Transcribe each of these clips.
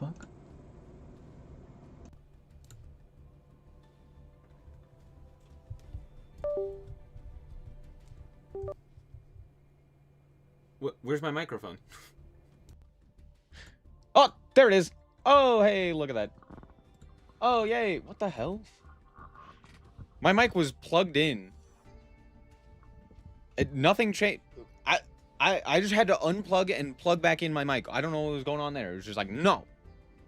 fuck? Where's my microphone? Oh, there it is. Oh, hey, look at that. Oh, yay. What the hell? My mic was plugged in. Nothing changed. I just had to unplug and plug back in my mic. I don't know what was going on there. It was just like, no,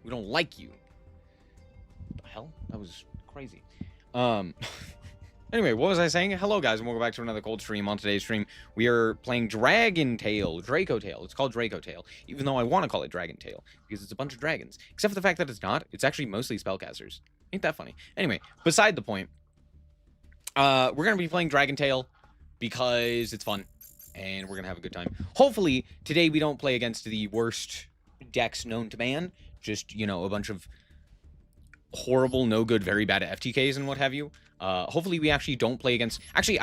we don't like you. What the hell? That was crazy. Anyway, what was I saying? Hello, guys, and welcome back to another cold stream. On today's stream, we are playing Dragon Tail. Draco Tail. It's called Draco Tail, even though I want to call it Dragon Tail, because it's a bunch of dragons. Except for the fact that it's not. It's actually mostly spellcasters. Ain't that funny? Anyway, beside the point, we're going to be playing Dragon Tail because it's fun, and we're going to have a good time. Hopefully, today we don't play against the worst decks known to man. Just, you know, a bunch of horrible, no good, very bad FTKs and what have you. Hopefully we actually don't play against... Actually,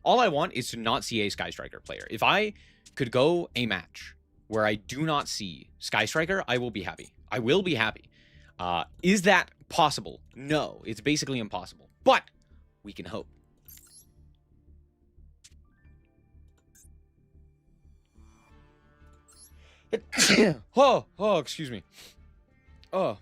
all I want is to not see a Sky Striker player. If I could go a match where I do not see Sky Striker, I will be happy. I will be happy. Is that possible? No, it's basically impossible. But we can hope. Oh, excuse me. Oh.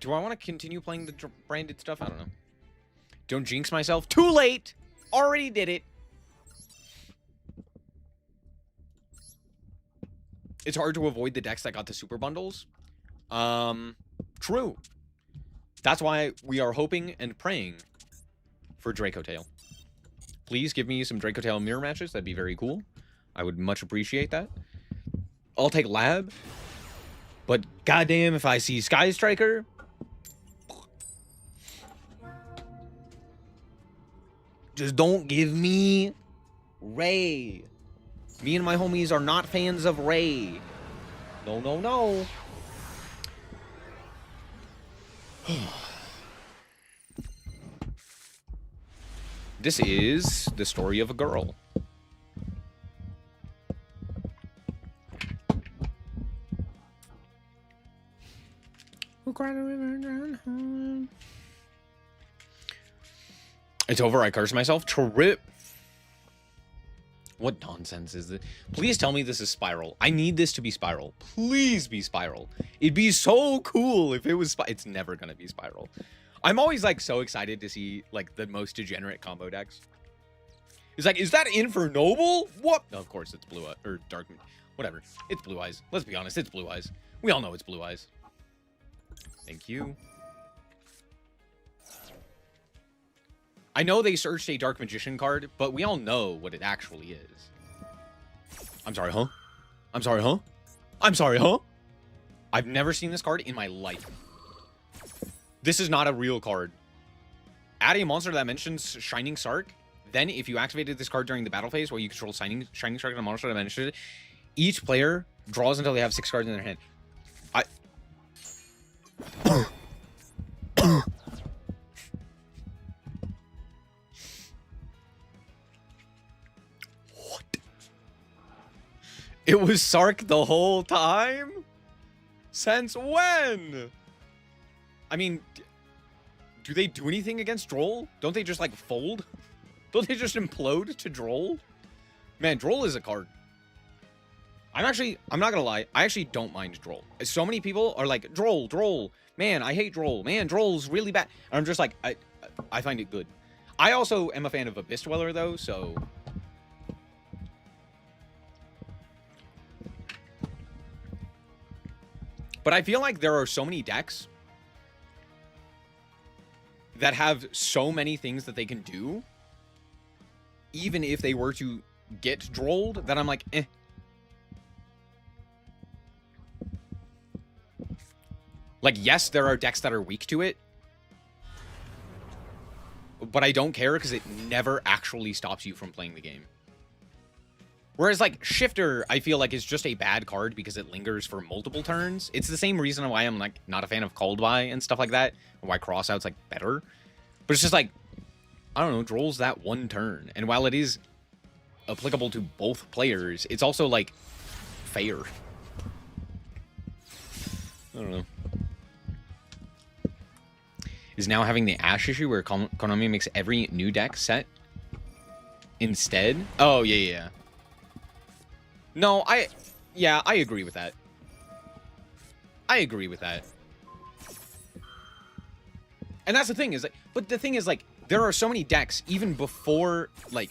Do I want to continue playing the branded stuff? I don't know. Don't jinx myself. Too late! Already did it. It's hard to avoid the decks that got the super bundles. True. That's why we are hoping and praying for Draco Tail. Please give me some Draco Tail mirror matches. That'd be very cool. I would much appreciate that. I'll take Lab. But goddamn, if I see Sky Striker, just don't give me Ray. Me and my homies are not fans of Ray. No, no, no. This is the story of a girl. It's over. I curse myself. Trip. What nonsense is this? Please tell me this is Spiral. I need this to be Spiral. Please be Spiral. It'd be so cool if it was It's never gonna be Spiral. I'm always like so excited to see like the most degenerate combo decks. It's like, is that Infernoble? What? No, of course it's Blue or Dark. Whatever. It's Blue Eyes. Let's be honest. It's Blue Eyes. We all know it's Blue Eyes. Thank you. I know they searched a Dark Magician card, but we all know what it actually is. I'm sorry, huh? I'm sorry, huh? I'm sorry, huh? I've never seen this card in my life. This is not a real card. Add a monster that mentions Shining Sark. Then, if you activated this card during the battle phase, where you control Shining Sark and a monster that mentions it, each player draws until they have 6 cards in their hand. What? It was Sark the whole time? Since when? I mean, do they do anything against Droll? Don't they just, like, fold? Don't they just implode to Droll? Man, Droll is a card. I'm not gonna lie, I actually don't mind Droll. So many people are like, Droll, man, I hate Droll, man, Droll's really bad. And I'm just like, I find it good. I also am a fan of Abyss Dweller, though, so... But I feel like there are so many decks that have so many things that they can do, even if they were to get Drolled, that I'm like, eh. Like, yes, there are decks that are weak to it, but I don't care because it never actually stops you from playing the game. Whereas, like, Shifter, I feel like is just a bad card because it lingers for multiple turns. It's the same reason why I'm, like, not a fan of Called By and stuff like that, and why Crossout's, like, better. But it's just, like, I don't know, drolls that one turn. And while it is applicable to both players, it's also, like, fair. I don't know. Is now having the Ash issue where Konami makes every new deck set instead? Oh, yeah. No, I agree with that. I agree with that. And that's the thing is, like, but the thing is, like, there are so many decks, even before, like,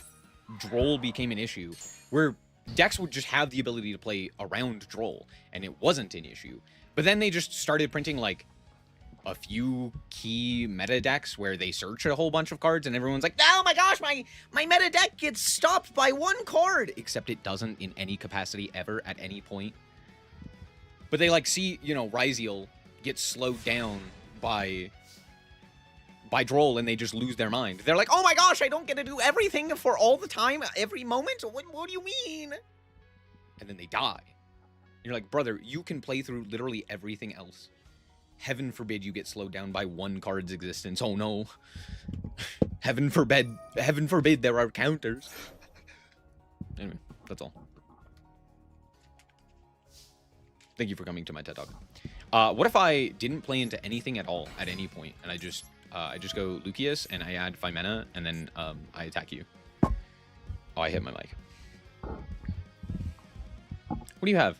Droll became an issue, where decks would just have the ability to play around Droll, and it wasn't an issue. But then they just started printing, like, a few key meta decks where they search a whole bunch of cards, and everyone's like, oh my gosh, my meta deck gets stopped by one card! Except it doesn't in any capacity ever at any point. But they, like, see, you know, Ryziel get slowed down by Droll, and they just lose their mind. They're like, oh my gosh, I don't get to do everything for all the time, every moment? What do you mean? And then they die. You're like, brother, you can play through literally everything else. Heaven forbid you get slowed down by one card's existence. Oh no. Heaven forbid there are counters. Anyway, that's all. Thank you for coming to my TED Talk. What if I didn't play into anything at all at any point, and I just go Lucius, and I add 5 mana, and then I attack you? Oh, I hit my mic. What do you have?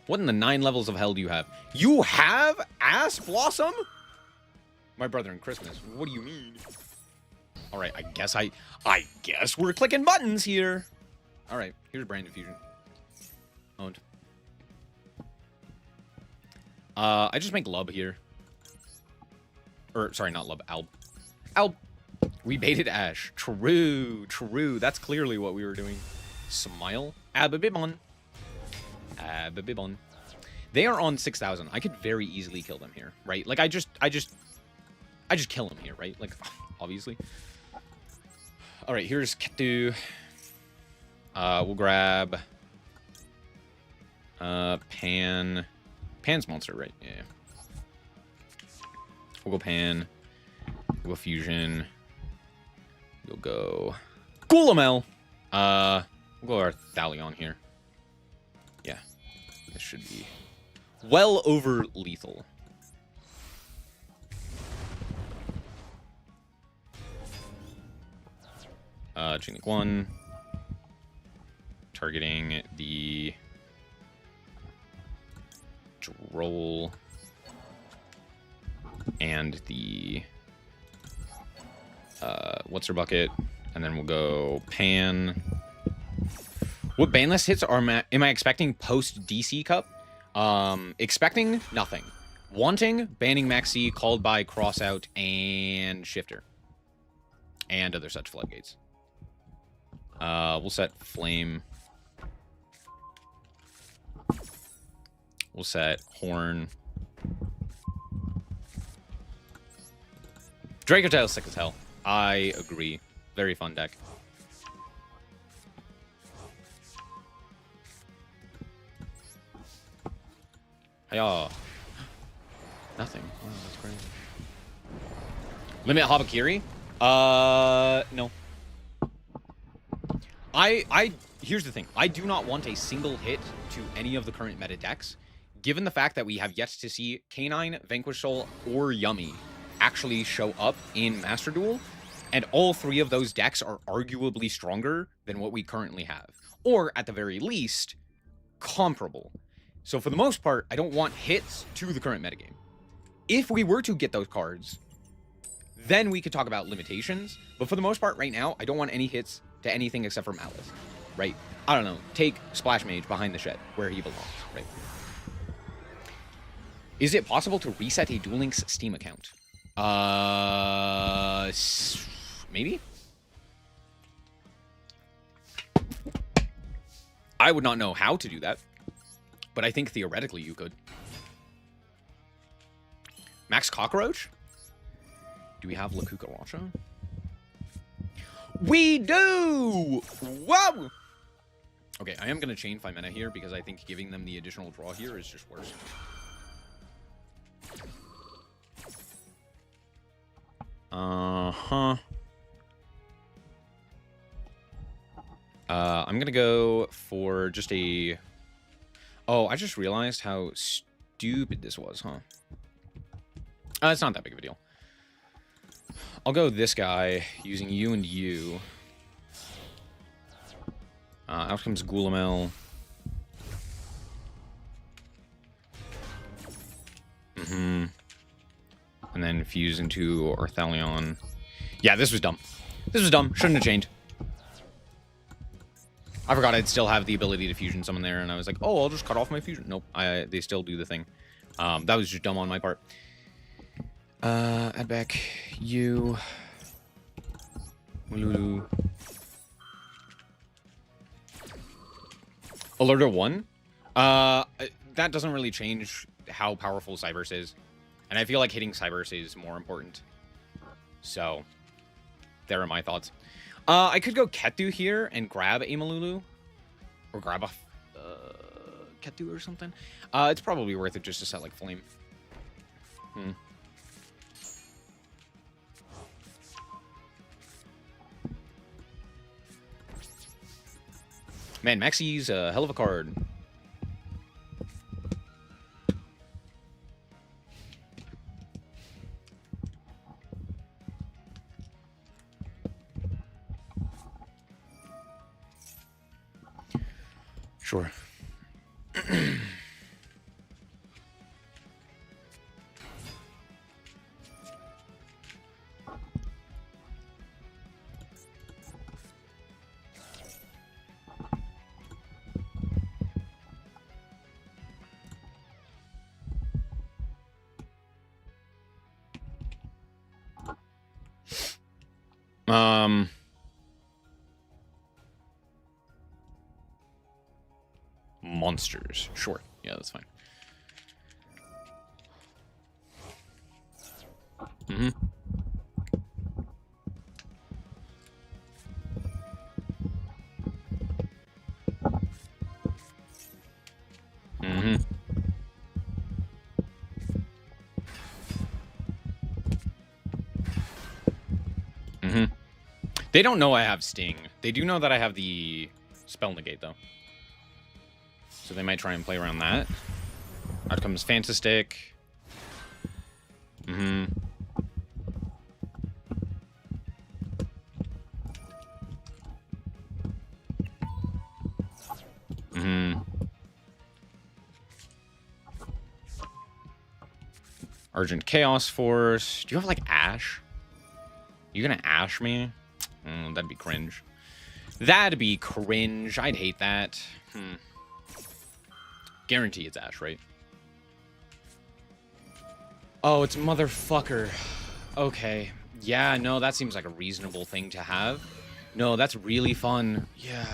What in the 9 levels of hell do you have? You have Ass Blossom? My brother in Christmas. What do you mean? All right, I guess we're clicking buttons here. All right, here's Brand Diffusion. Owned. I just make Lub here. Or, sorry, not Lub, Alb. Alb. We baited Ash. True. That's clearly what we were doing. Smile. Ababibon. Ababibon. They are on 6,000. I could very easily kill them here, right? Like, I just kill them here, right? Like, obviously. All right, here's Ketu. We'll grab Pan. Pan's monster, right? Yeah. We'll go Pan. We'll go Fusion. We'll go Goulamel. We'll go our Thalion here. Yeah. This should be well over lethal. Chinic 1. Targeting the Droll and the what's her bucket, and then we'll go Pan. What banlist hits am I expecting post DC Cup? Expecting nothing. Wanting banning Maxi, called by Crossout and Shifter, and other such floodgates. We'll set Flame. We'll set Horn. Draco Tail's sick as hell. I agree. Very fun deck. Hiya. Nothing. Wow, that's crazy. Limit Habakiri? No. Here's the thing. I do not want a single hit to any of the current meta decks, given the fact that we have yet to see Canine, Vanquish Soul, or Yummy actually show up in Master Duel, and all 3 of those decks are arguably stronger than what we currently have, or at the very least, comparable. So for the most part, I don't want hits to the current metagame. If we were to get those cards, then we could talk about limitations, but for the most part right now, I don't want any hits to anything except for Malice, right? I don't know, take Splash Mage behind the shed, where he belongs, right? Is it possible to reset a Duel Links Steam account? Maybe? I would not know how to do that, but I think theoretically you could. Max Cockroach? Do we have La Cucaracha? We do! Whoa! Okay, I am going to chain 5 mana here because I think giving them the additional draw here is just worse. I'm gonna go for just a... Oh, I just realized how stupid this was, huh? It's not that big of a deal. I'll go this guy using you and you. Out comes Goulamel. And then fuse into Orthalion. Yeah, this was dumb. This was dumb. Shouldn't have chained. I forgot I'd still have the ability to fusion summon there, and I was like, oh, I'll just cut off my fusion. Nope, they still do the thing. That was just dumb on my part. Add back you. Lulu. Alerta 1? That doesn't really change how powerful Cyberse is. And I feel like hitting Cyberse is more important. So, there are my thoughts. I could go Ketu here and grab a Malulu. Or grab a Ketu or something. It's probably worth it just to set like Flame. Man, Maxi's a hell of a card. Sure. Monsters. Sure. Yeah, that's fine. They don't know I have Sting. They do know that I have the Spell Negate, though. So they might try and play around that. Out comes Fantastic. Argent Chaos Force. Do you have, like, Ash? You gonna Ash me? That'd be cringe. That'd be cringe. I'd hate that. Guarantee it's Ash, right? Oh, it's motherfucker. Okay. Yeah, no, that seems like a reasonable thing to have. No, that's really fun. Yeah.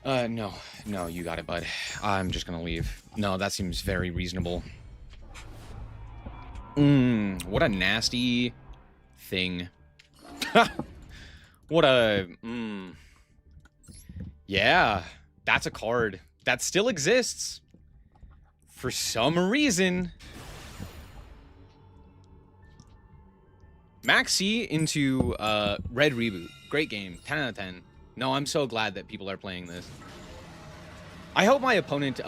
No. No, you got it, bud. I'm just gonna leave. No, that seems very reasonable. What a nasty thing. What a... Yeah, that's a card that still exists. For some reason. Maxi into Red Reboot. Great game. 10 out of 10. No, I'm so glad that people are playing this. I hope my opponent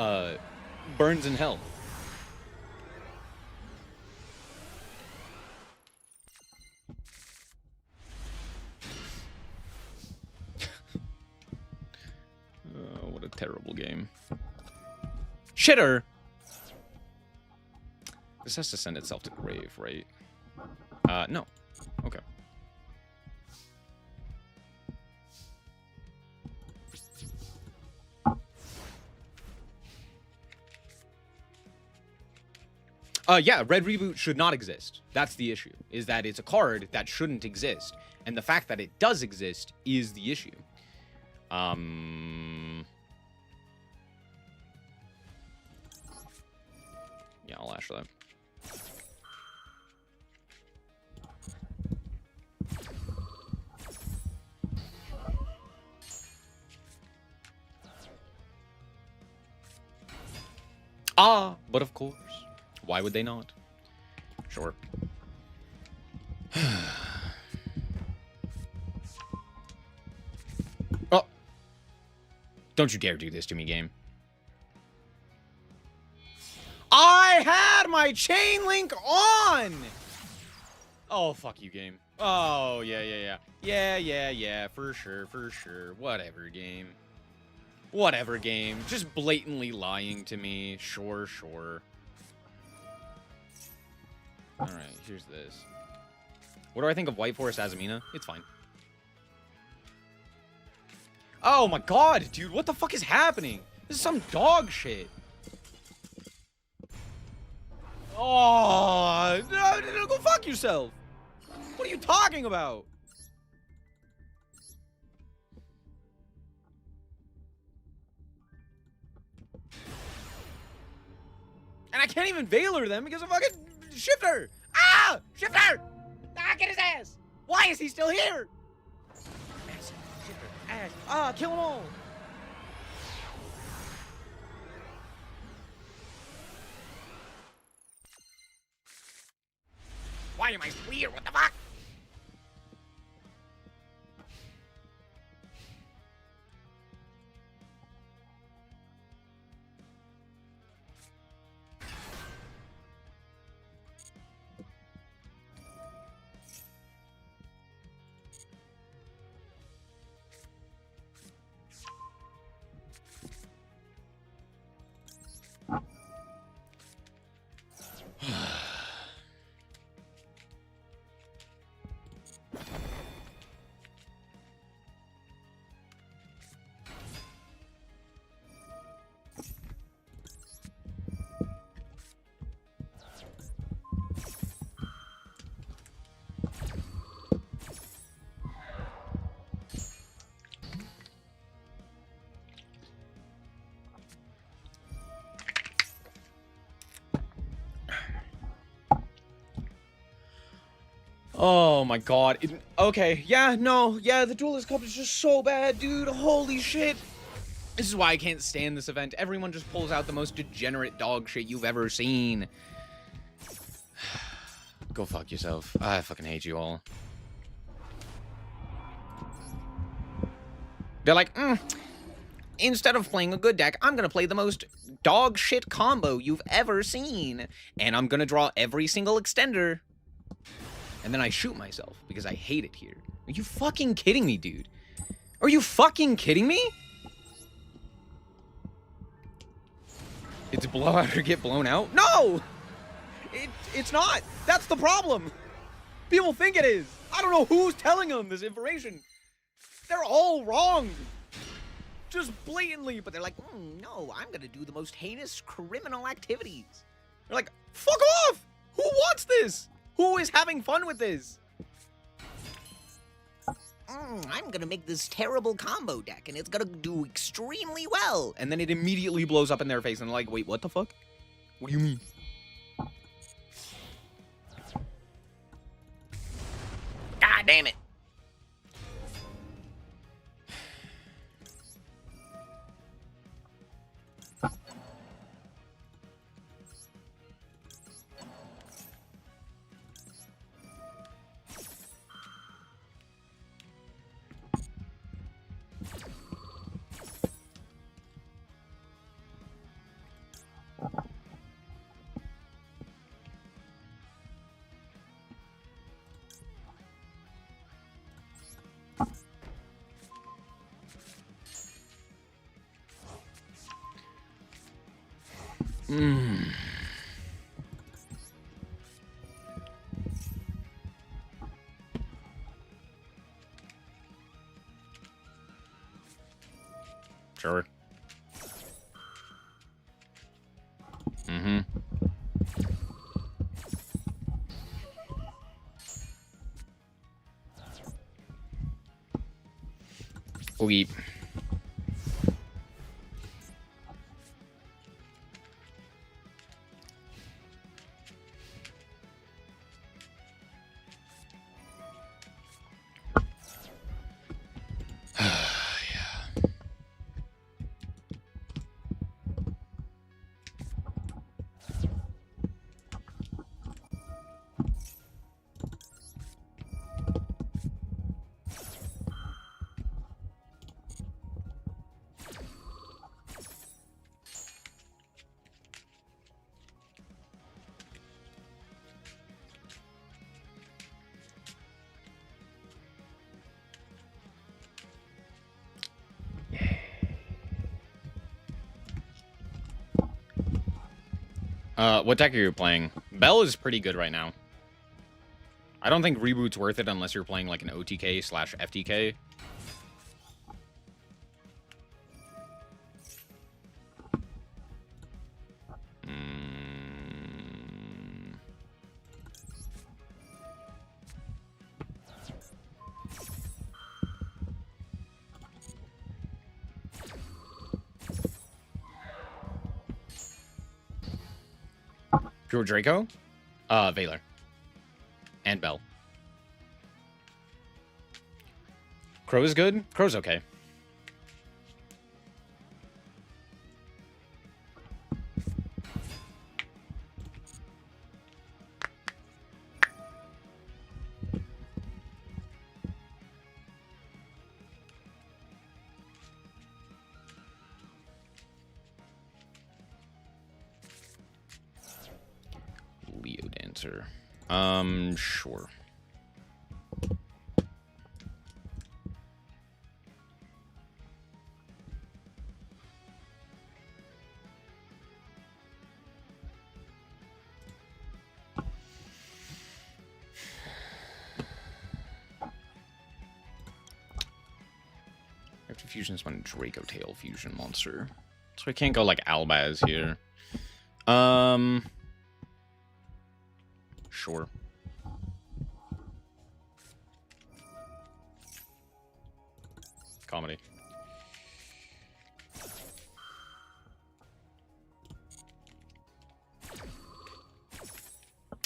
burns in hell. What a terrible game. Shitter! This has to send itself to grave, right? No. Okay. Yeah, Red Reboot should not exist. That's the issue, is that it's a card that shouldn't exist. And the fact that it does exist is the issue. Yeah, I'll ash that. But of course. Why would they not? Sure. Oh, Don't you dare do this to me, game. I had my chain link on! Oh, fuck you, game. Oh, yeah. Yeah, for sure. Whatever, game. Whatever, game. Just blatantly lying to me. Sure. Alright, here's this. What do I think of White Forest Azamina? It's fine. Oh my god, dude, what the fuck is happening? This is some dog shit. Oh, no, go fuck yourself. What are you talking about? And I can't even Veiler them because of fucking Shifter. Ah! Shifter! Ah, get his ass! Why is he still here? Ass, Shifter, ass. Ah, kill them all! Why am I weird? What the fuck? Oh my god. Okay, yeah, the Duelist Cup is just so bad, dude. Holy shit. This is why I can't stand this event. Everyone just pulls out the most degenerate dog shit you've ever seen. Go fuck yourself. I fucking hate you all. They're like, instead of playing a good deck, I'm gonna play the most dog shit combo you've ever seen. And I'm gonna draw every single extender. And then I shoot myself because I hate it here. Are you fucking kidding me, dude? Are you fucking kidding me? It's blow out or get blown out? No! It's not. That's the problem. People think it is. I don't know who's telling them this information. They're all wrong. Just blatantly. But they're like, no, I'm going to do the most heinous criminal activities. They're like, fuck off! Who wants this? Who is having fun with this? I'm gonna make this terrible combo deck, and it's gonna do extremely well. And then it immediately blows up in their face, and they're like, wait, what the fuck? What do you mean? God damn it. Sure. Weep. What deck are you playing? Bell is pretty good right now. I don't think Reboot's worth it unless you're playing like an OTK/FTK. Pure Draco? Valor. And Bell. Crow's good? Crow's okay. Leo Dancer. Sure. I have to fusion this one Draco Tail fusion monster. So I can't go like Albaz here. Sure. Comedy.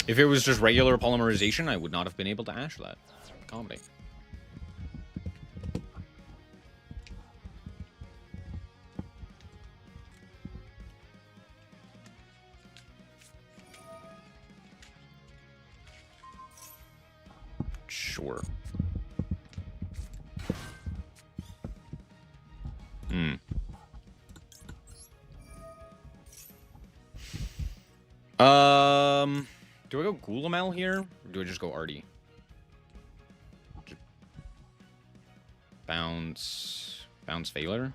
If it was just regular polymerization, I would not have been able to ash that. Comedy. Sure. Do I go Gulamel here? Or do I just go Artie? Bounce Valor?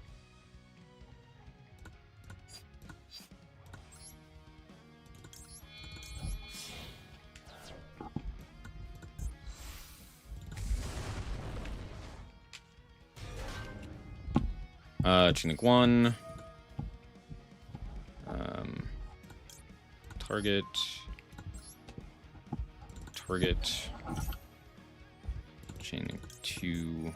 Chinook 1. Target. Chinook 2.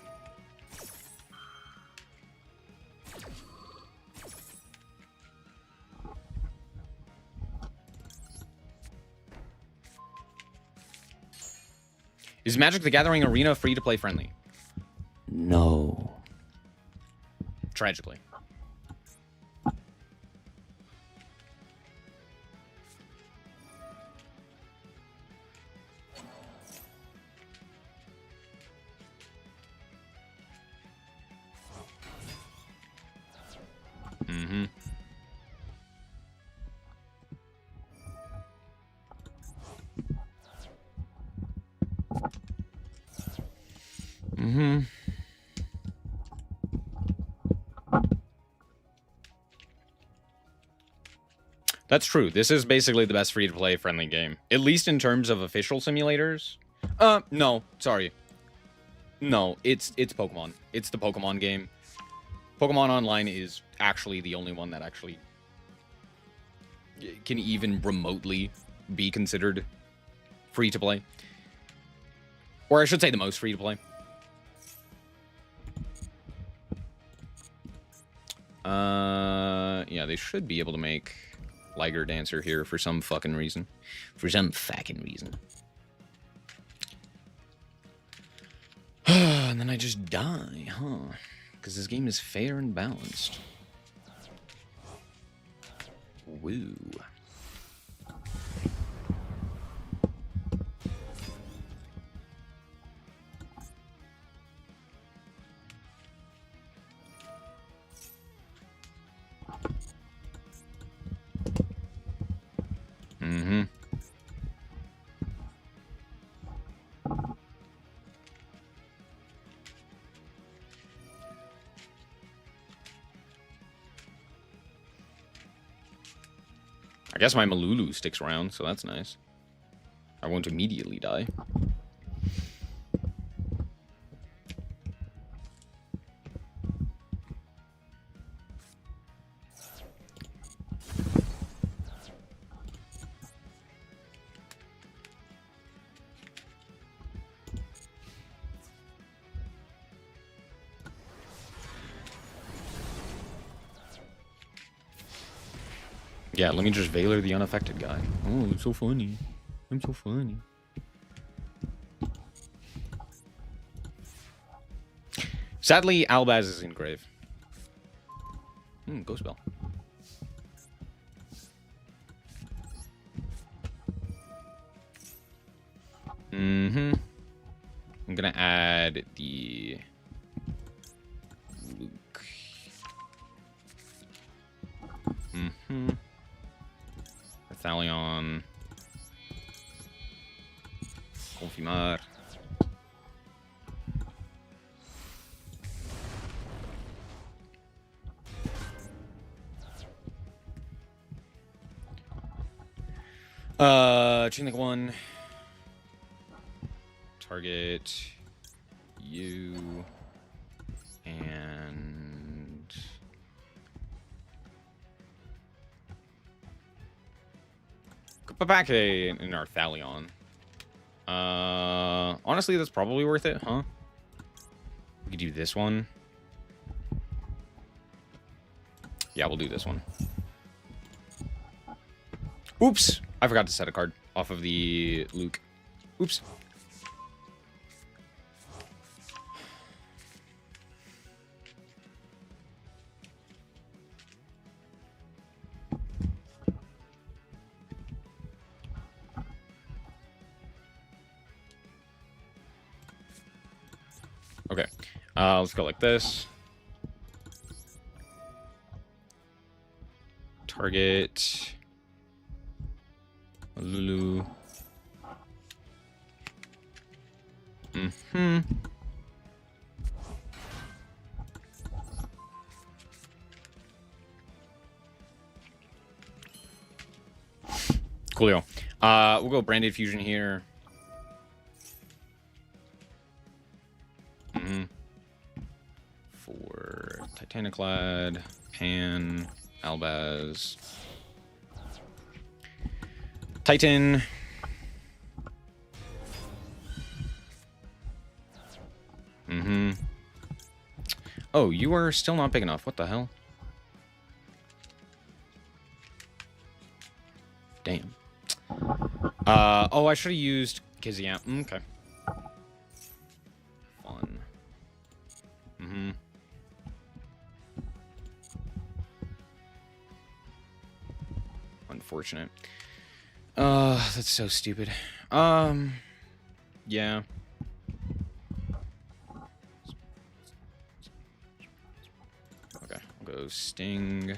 Is Magic the Gathering Arena free to play friendly? No. Tragically. That's true. This is basically the best free-to-play friendly game. At least in terms of official simulators. No. Sorry. No, it's Pokemon. It's the Pokemon game. Pokemon Online is actually the only one that actually can even remotely be considered free-to-play. Or I should say the most free-to-play. Yeah, they should be able to make Liger Dancer here for some fucking reason. For some fucking reason. And then I just die, huh? Because this game is fair and balanced. Woo. I guess my Malulu sticks around, so that's nice. I won't immediately die. Yeah, let me just Valor the unaffected guy. Oh, it's so funny. I'm so funny. Sadly, Albaz is in grave. Ghost Bell. I'm gonna add the Luke. Thalion. Confirmar. Chain link 1. Target you and put back in our Thalion. Honestly, that's probably worth it, huh? We could do this one. Yeah, we'll do this one. Oops! I forgot to set a card off of the Luke. Oops. Okay. Let's go like this. Target. Lulu. Coolio. We'll go Branded Fusion here. For Titaniclad, Pan, Albaz, Titan. Oh, you are still not big enough. What the hell? Damn. Oh, I should have used Kiziam. Okay. Fun. Unfortunate. That's so stupid. Yeah. Okay, I'll go Sting.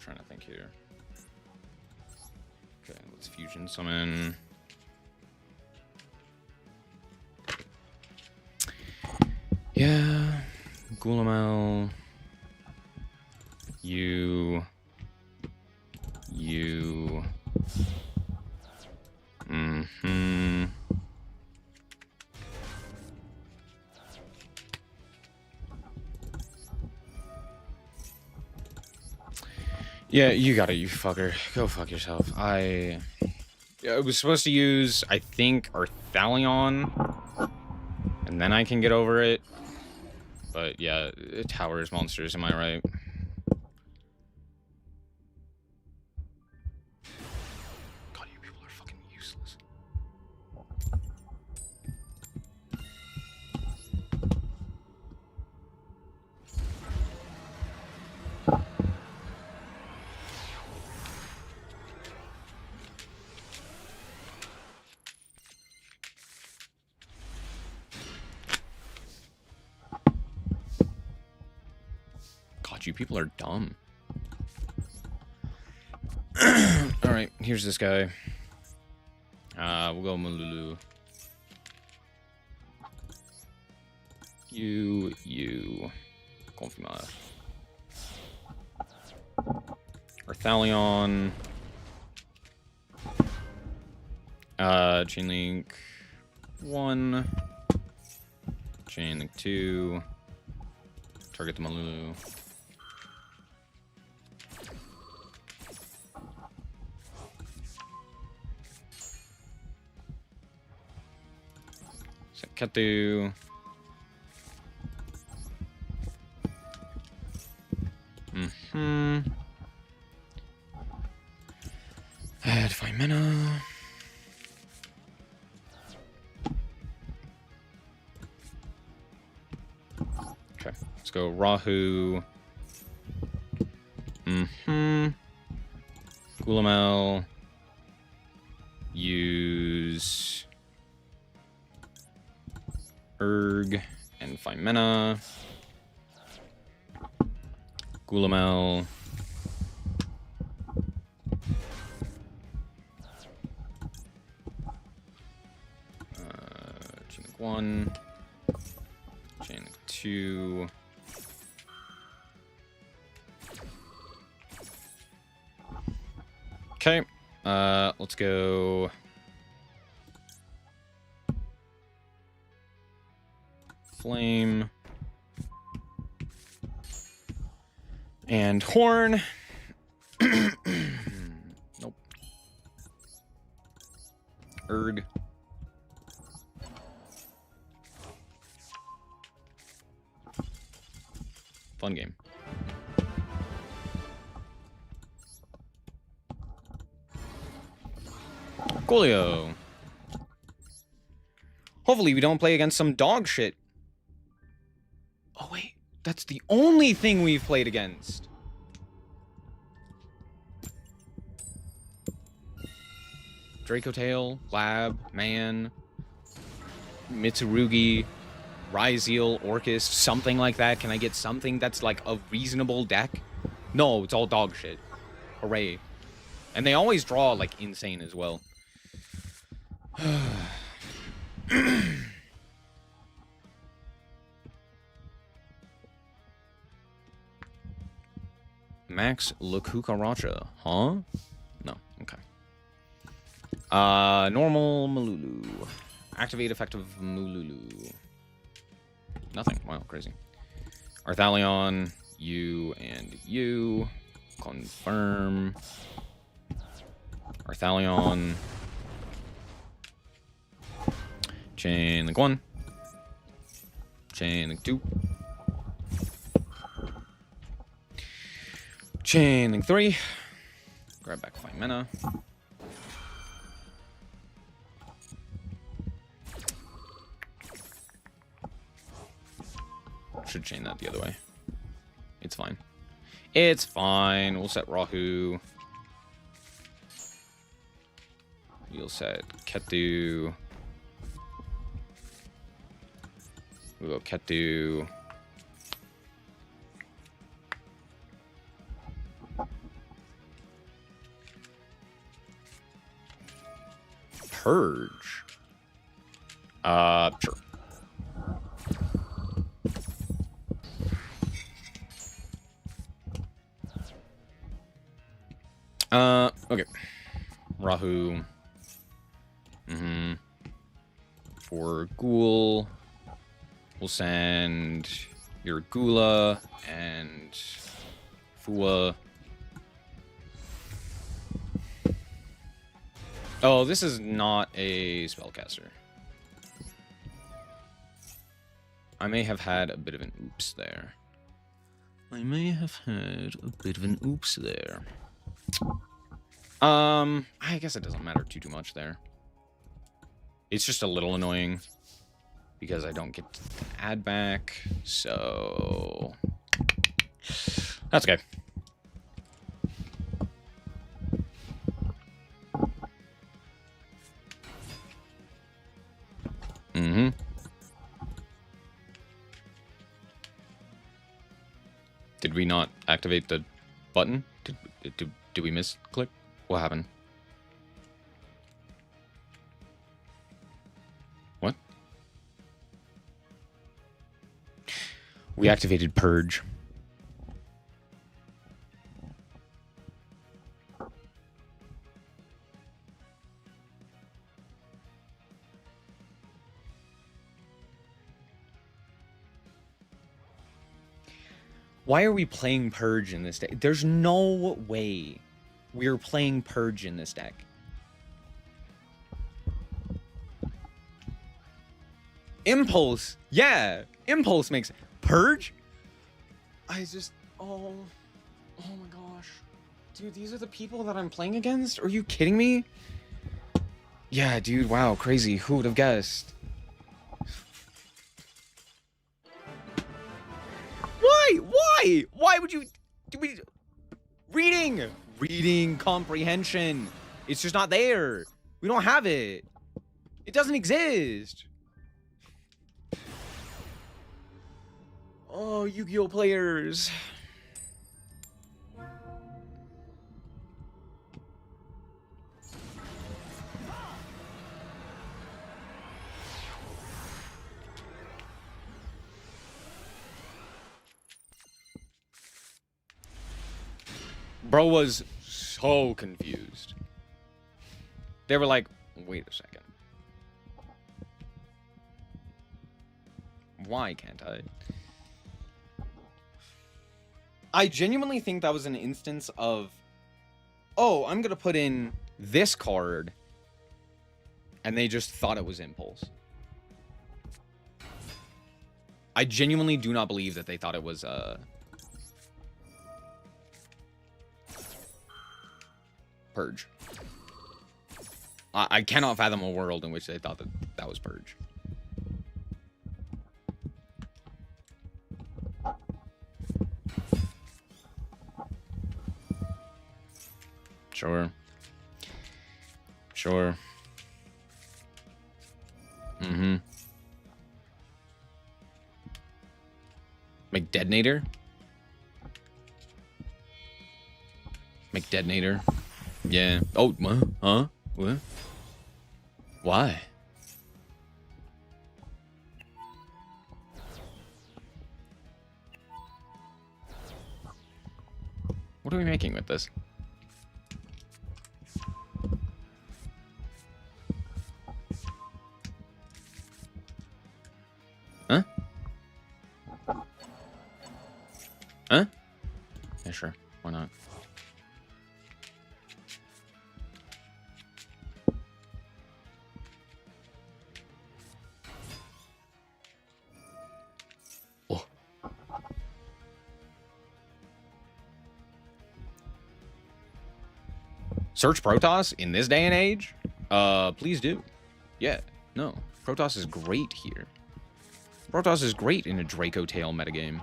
Trying to think here. Okay, let's fusion summon. Yeah, Gulamel. You. Yeah, you got it, you fucker. Go fuck yourself. I was supposed to use, I think, our Thalion, and then I can get over it. But yeah, it towers monsters, am I right? God, you people are fucking useless. God, you people are dumb. Alright, here's this guy. We'll go Malulu. You. Confirmar. Arthalion. Chain Link 1. Chain Link 2. Target the Malulu. Ketu. Add 5 mana. Okay, let's go Rahu. Gulamel. Use Erg and 5 mana. Gulamel. Chain Link 1. Chain Link 2. Okay. Let's go. Flame. And Horn. Nope. Erg. Fun game. Coolio. Hopefully we don't play against some dog shit. Oh wait, that's the only thing we've played against. Draco Tail, Lab, Man, Mitsurugi, Ryzeal, Orcus, something like that. Can I get something that's like a reasonable deck? No, it's all dog shit. Hooray. And they always draw like insane as well. Max Lakukaracha, huh? No, okay. Normal Malulu. Activate effective Malulu. Nothing. Wow, crazy. Arthalion, you and you. Confirm. Arthalion. Chain Link 1. Chain Link 2. Chain Link 3. Grab back 5 mana. Should chain that the other way. It's fine. It's fine. We'll set Rahu. We'll set Ketu. We'll go Ketu. Purge. Sure. Okay. Rahu. For Ghoul, we'll send your Gula and Fua. Oh, this is not a spellcaster. I may have had a bit of an oops there. I guess it doesn't matter too much there. It's just a little annoying because I don't get to add back, so that's okay. Did we not Activate the button. Did we misclick? What happened? What? We activated Purge. Why are we playing Purge in this deck? There's no way we're playing Purge in this deck. Impulse. Yeah. Impulse makes... Purge? I just... Oh my gosh. Dude, these are the people that I'm playing against? Are you kidding me? Yeah, dude. Wow. Crazy. Who would have guessed? Why? Why would you... Reading comprehension. It's just not there. We don't have it. It doesn't exist. Oh, Yu-Gi-Oh players. Bro was so confused. They were like, wait a second. Why can't I? I genuinely think that was an instance of, oh, I'm going to put in this card. And they just thought it was Impulse. I genuinely do not believe that they thought it was, Purge. I cannot fathom a world in which they thought that that was Purge. Sure. Sure. Mm-hmm. Make detonator? Make detonator? Yeah. Oh, huh? What? Why? What are we making with this? Huh? Huh? Yeah, sure. Why not? Oh. Search Protoss in this day and age? Please do. Yeah, no. Protoss is great here. Protoss is great in a Draco Tail metagame.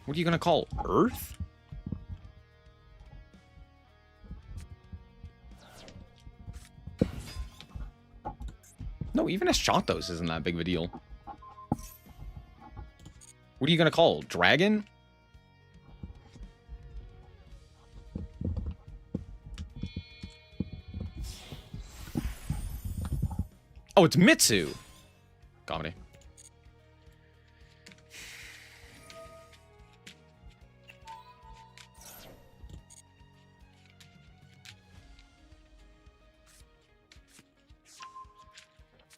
What are you gonna call Earth? No, even a Shatos isn't that big of a deal. What are you gonna call Dragon? Oh, it's Mitsu. Comedy.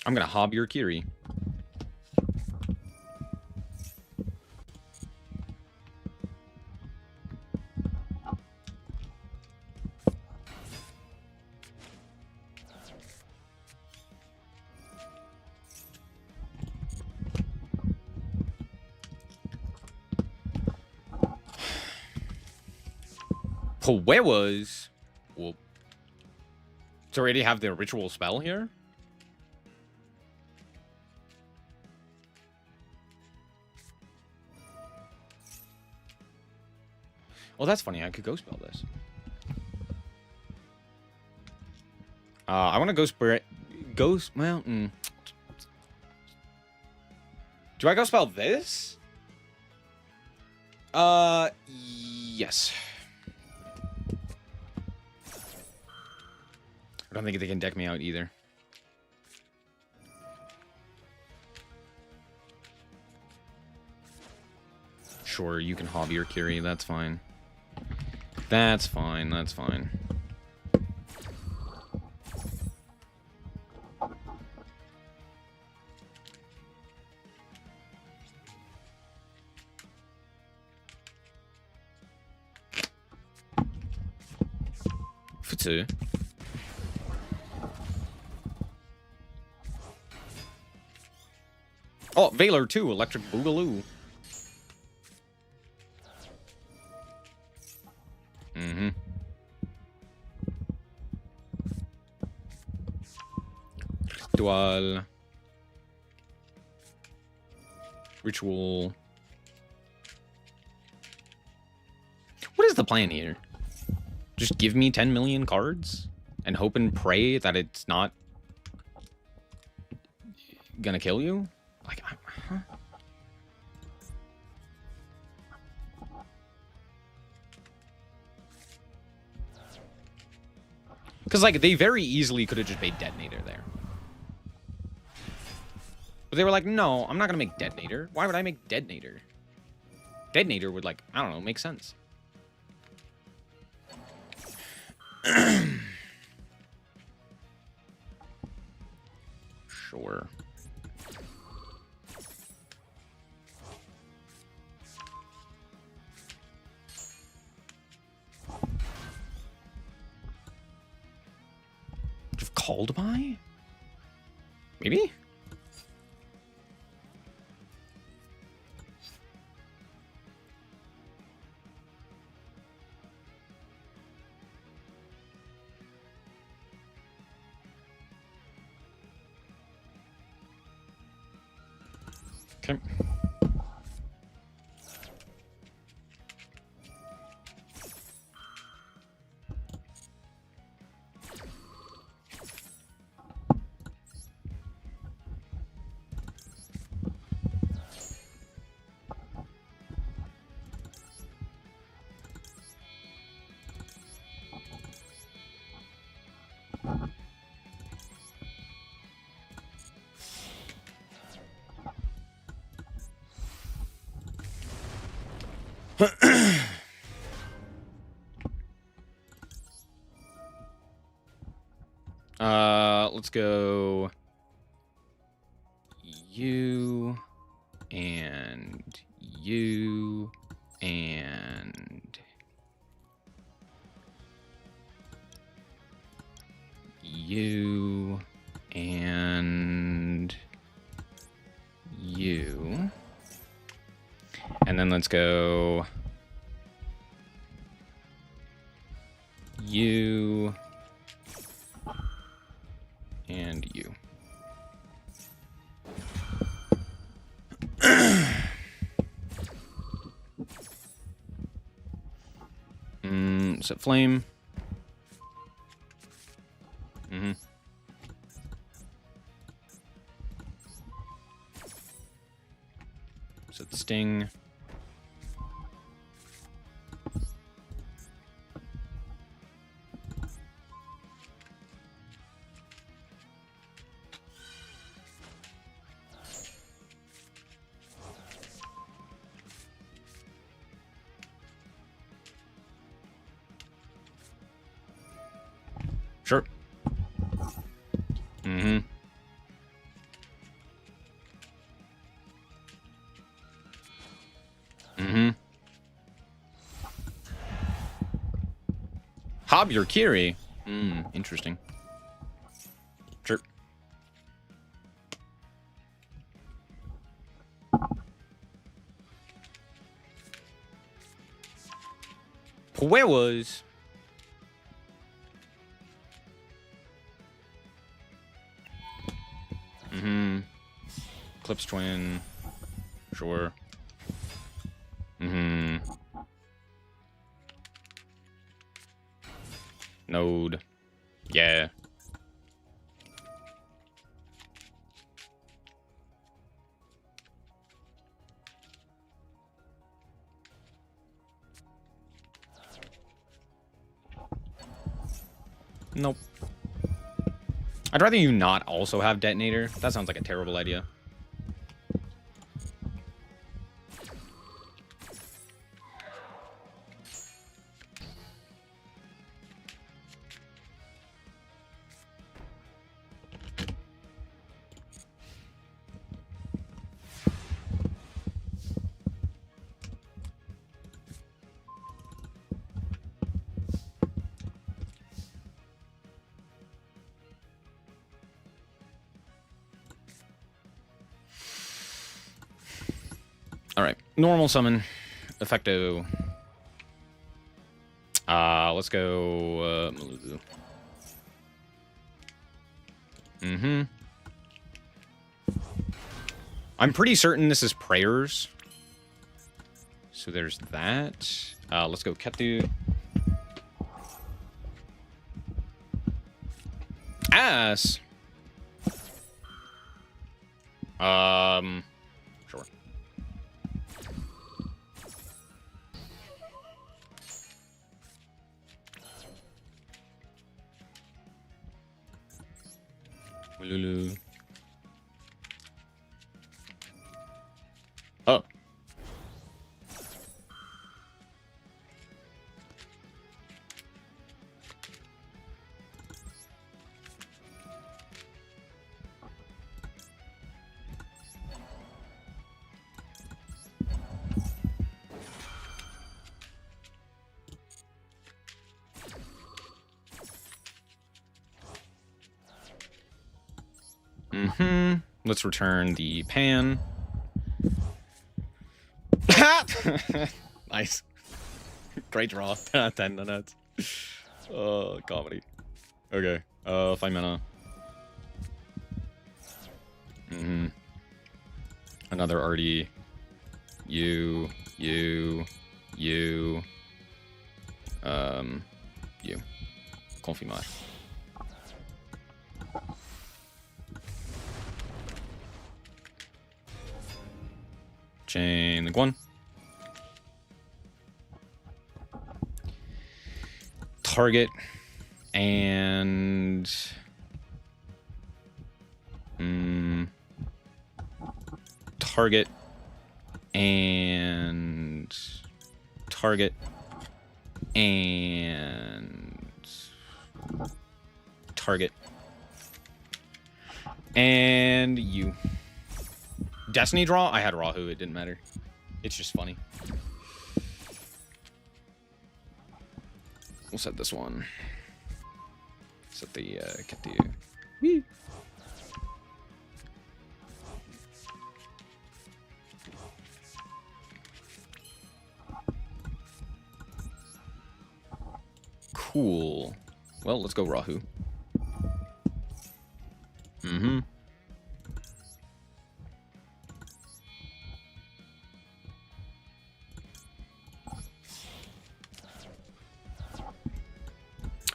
I'm gonna hob your Kiri. Where was? Well, to already have the ritual spell here? Well, that's funny. I could go spell this. I want to go spirit. Ghost. Well, do I go spell this? Yes. I don't think they can deck me out either. Sure, you can hobby your Curie. That's fine. That's fine. That's fine. Futsu. Oh, Valor too. Electric Boogaloo. Mm-hmm. Dual. Ritual. What is the plan here? Just give me 10 million cards and hope and pray that it's not gonna kill you? Like, huh? Because, like, they very easily could have just made Detonator there. But they were like, no, I'm not gonna make Detonator. Why would I make Detonator? Detonator would, like, I don't know, make sense. Sure. You've called by? Maybe? Okay. Let's go you and you and you and you. And then let's go you and you. Set flame. Mm-hmm. Set sting. Sure. Mm-hmm. Mm-hmm. Hob your Kiri. Interesting. Sure. Where was? Mm-hmm. Eclipse Twin. Sure. Mm-hmm. Node. Yeah. Nope. I'd rather you not also have Detonator. That sounds like a terrible idea. Alright, normal summon. Effecto. Let's go, Malugu. Mm-hmm. I'm pretty certain this is prayers. So there's that. Let's go Ketu. Ass! Sure. Lulu. Oh. Mm-hmm. Let's return the pan. Nice. Great draw. 10 minutes. Oh, comedy. Okay. 5 mana. Mm-hmm. Another RD. You. You. Confirmar. Chain link 1. Target and target and target and target and you. Destiny draw? I had Rahu, it didn't matter. It's just funny. We'll set this one. Set the Ketu. Whee! Cool. Well, let's go Rahu. Mm-hmm.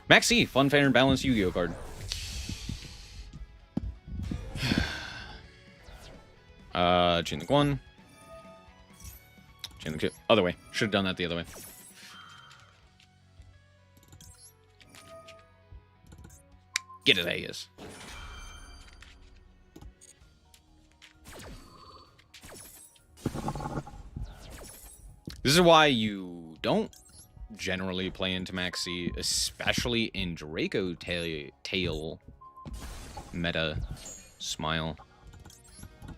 Maxi, fun, fair, and balanced Yu-Gi-Oh card. Chain link 1. Chain link 2. Other way. Should have done that the other way. Get it, Aegis. This is why you don't generally play into Maxi, especially in Draco Tail meta smile.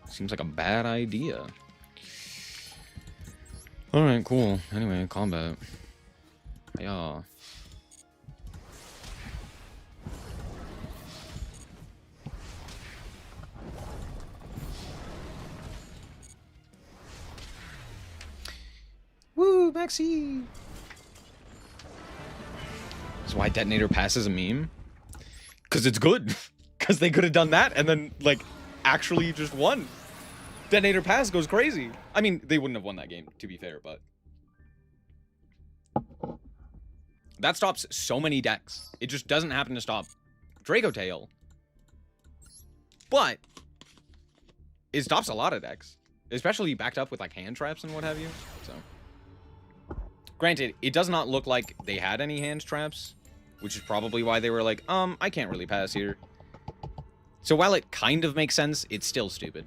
Seems like a bad idea. Alright, cool. Anyway, combat. Yeah. Woo, Maxi! That's why Detonator passes a meme. Because it's good. Because they could have done that and then, like, actually just won. Detonator pass goes crazy. I mean, they wouldn't have won that game, to be fair, but... that stops so many decks. It just doesn't happen to stop Draco Tail. But it stops a lot of decks. Especially backed up with, like, hand traps and what have you. So... granted, it does not look like they had any hand traps which is probably why they were like, I can't really pass here. So while it kind of makes sense, it's still stupid.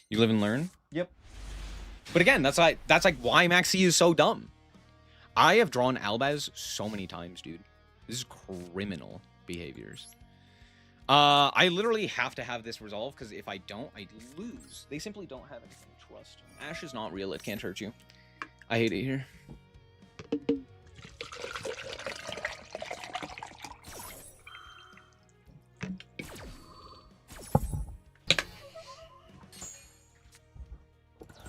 You live and learn? Yep. But again, that's like why Maxi is so dumb. I have drawn Albaz so many times, dude. This is criminal behaviors. I literally have to have this resolved, because if I don't, I lose. They simply don't have anything to trust. Ash is not real. It can't hurt you. I hate it here.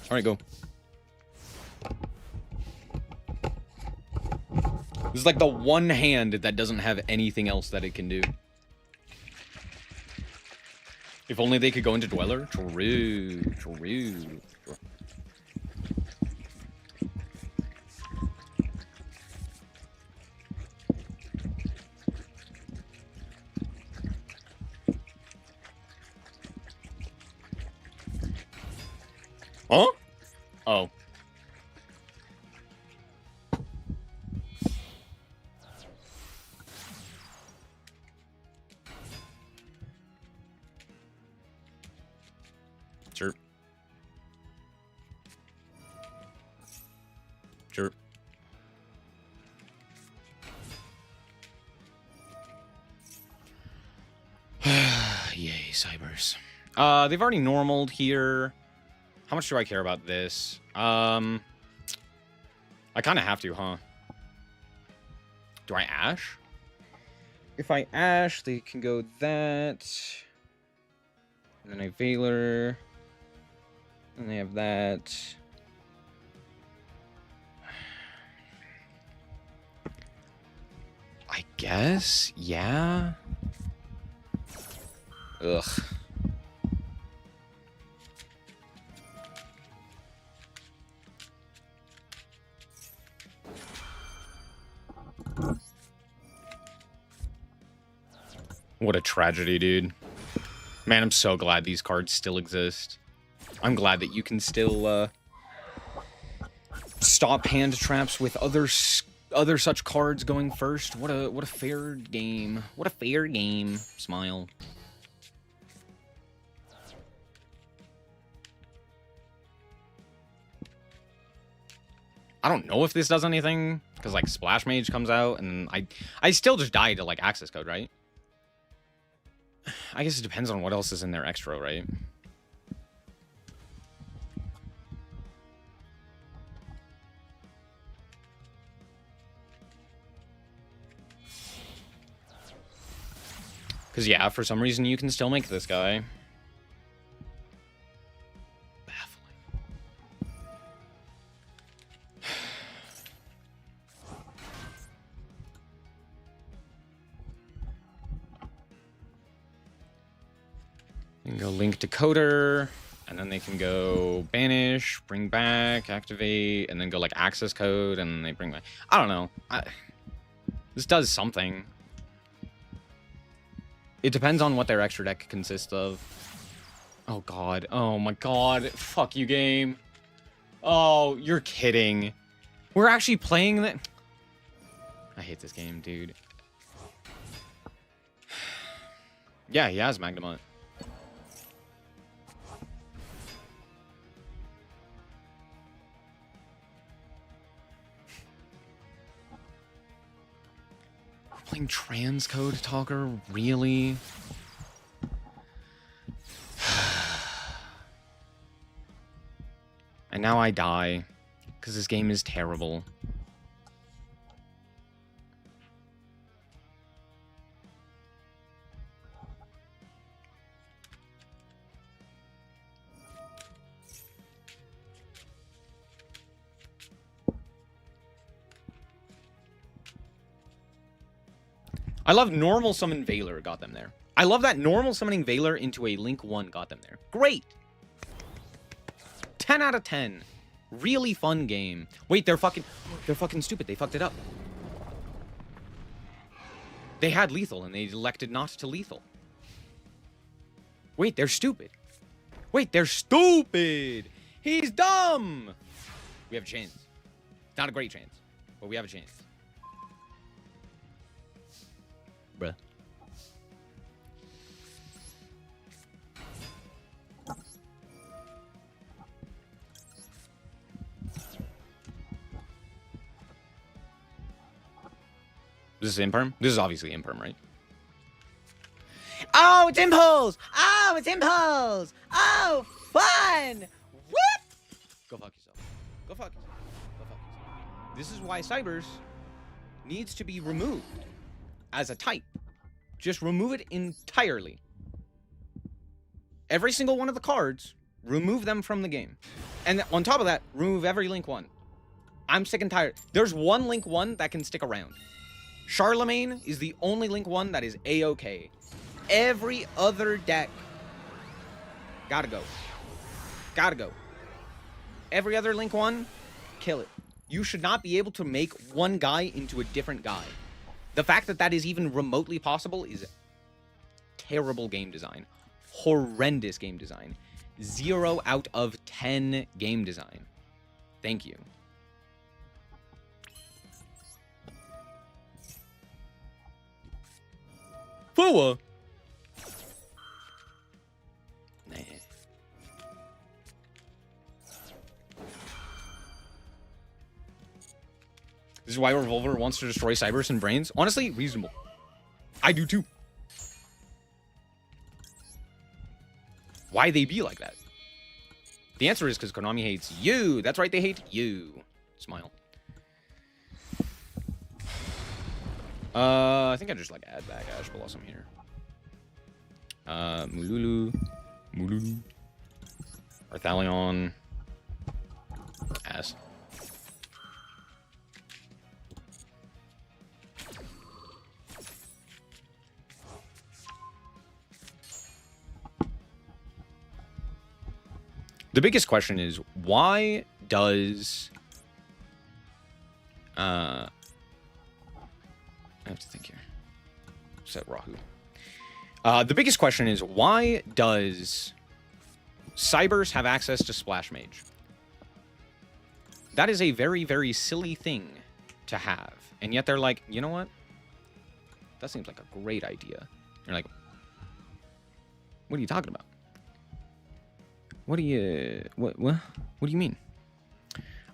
All right, go. This is like the one hand that doesn't have anything else that it can do. If only they could go into Dweller. True. Huh? Oh. Sure. Sure. Yay, cybers. They've already normaled here. How much do I care about this? I kind of have to, huh? Do I Ash? If I Ash, they can go that. And then I Veiler. And they have that. I guess? Yeah? Ugh. What a tragedy, dude. Man, I'm so glad these cards still exist. I'm glad that you can still stop hand traps with other such cards going first. What a fair game. What a fair game. Smile. I don't know if this does anything, because like Splash Mage comes out and I still just die to like access code, right? I guess it depends on what else is in their extra, right? Because, yeah, for some reason you can still make this guy. Baffling. You can go Link Decoder, and then they can go Banish, bring back, activate, and then go, like, access code, and they bring back... I don't know. This does something. It depends on what their extra deck consists of. Oh, God. Oh, my God. Fuck you, game. Oh, you're kidding. We're actually playing that... I hate this game, dude. Yeah, he has Magnemite. Playing transcode talker, really? And now I die because this game is terrible. I love normal summon Veiler got them there. I love that normal summoning Veiler into a Link 1 got them there. Great! 10 out of 10. Really fun game. Wait, they're fucking stupid. They fucked it up. They had lethal and they elected not to lethal. Wait, they're stupid. Wait, they're stupid. He's dumb. We have a chance. Not a great chance, but we have a chance. Bruh. This is imperm? This is obviously imperm, right? Oh, it's impulse! Oh, it's impulse! Oh, fun! What? Go fuck yourself. Go fuck yourself. Go fuck yourself. This is why Cybers needs to be removed as a type. Just remove it entirely. Every single one of the cards, remove them from the game. And on top of that, remove every Link 1. I'm sick and tired. There's one Link 1 that can stick around. Charlemagne is the only Link 1 that is A-okay. Every other deck, gotta go. Gotta go. Every other Link 1, kill it. You should not be able to make one guy into a different guy. The fact that that is even remotely possible is terrible game design. Horrendous game design. 0 out of 10 game design. Thank you. Fua! Nah. This is why Revolver wants to destroy Cybers and Brains. Honestly, reasonable. I do too. Why they be like that? The answer is because Konami hates you. That's right, they hate you. Smile. I think I just like add back Ash Blossom here. Mululu. Arthalion. Ass. The biggest question is, why does... I have to think here. Set Rahu. The biggest question is, why does Cybers have access to Splash Mage? That is a very, very silly thing to have. And yet they're like, you know what? That seems like a great idea. You're like, what are you talking about? What do you... What do you mean?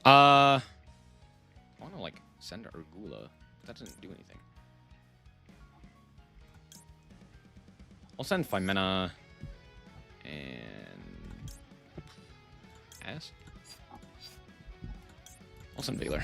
I want to, like, send Urgula. That doesn't do anything. I'll send Femina and Ass. I'll send Baylor.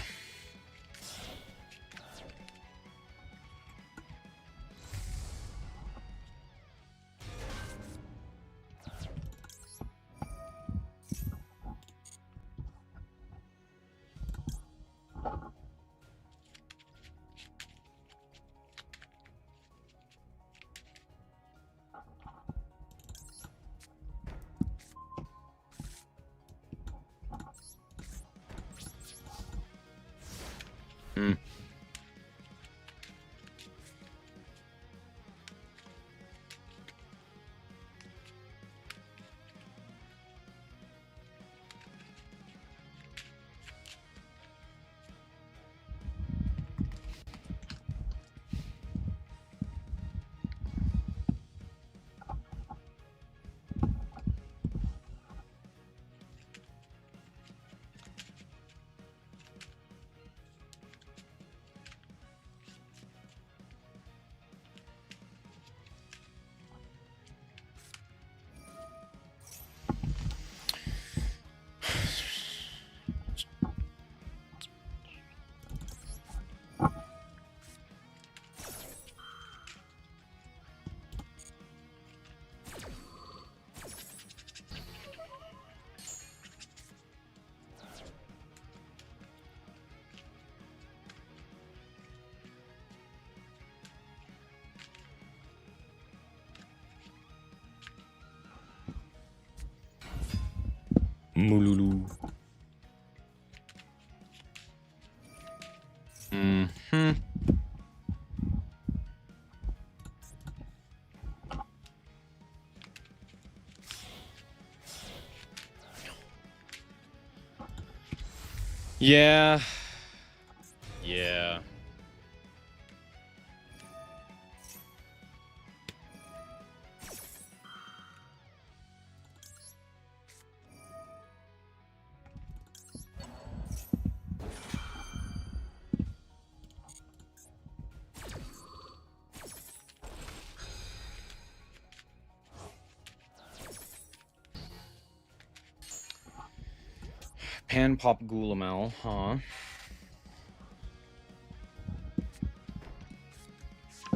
Mululu. Yeah. Yeah. Pan Pop Goulamel, huh?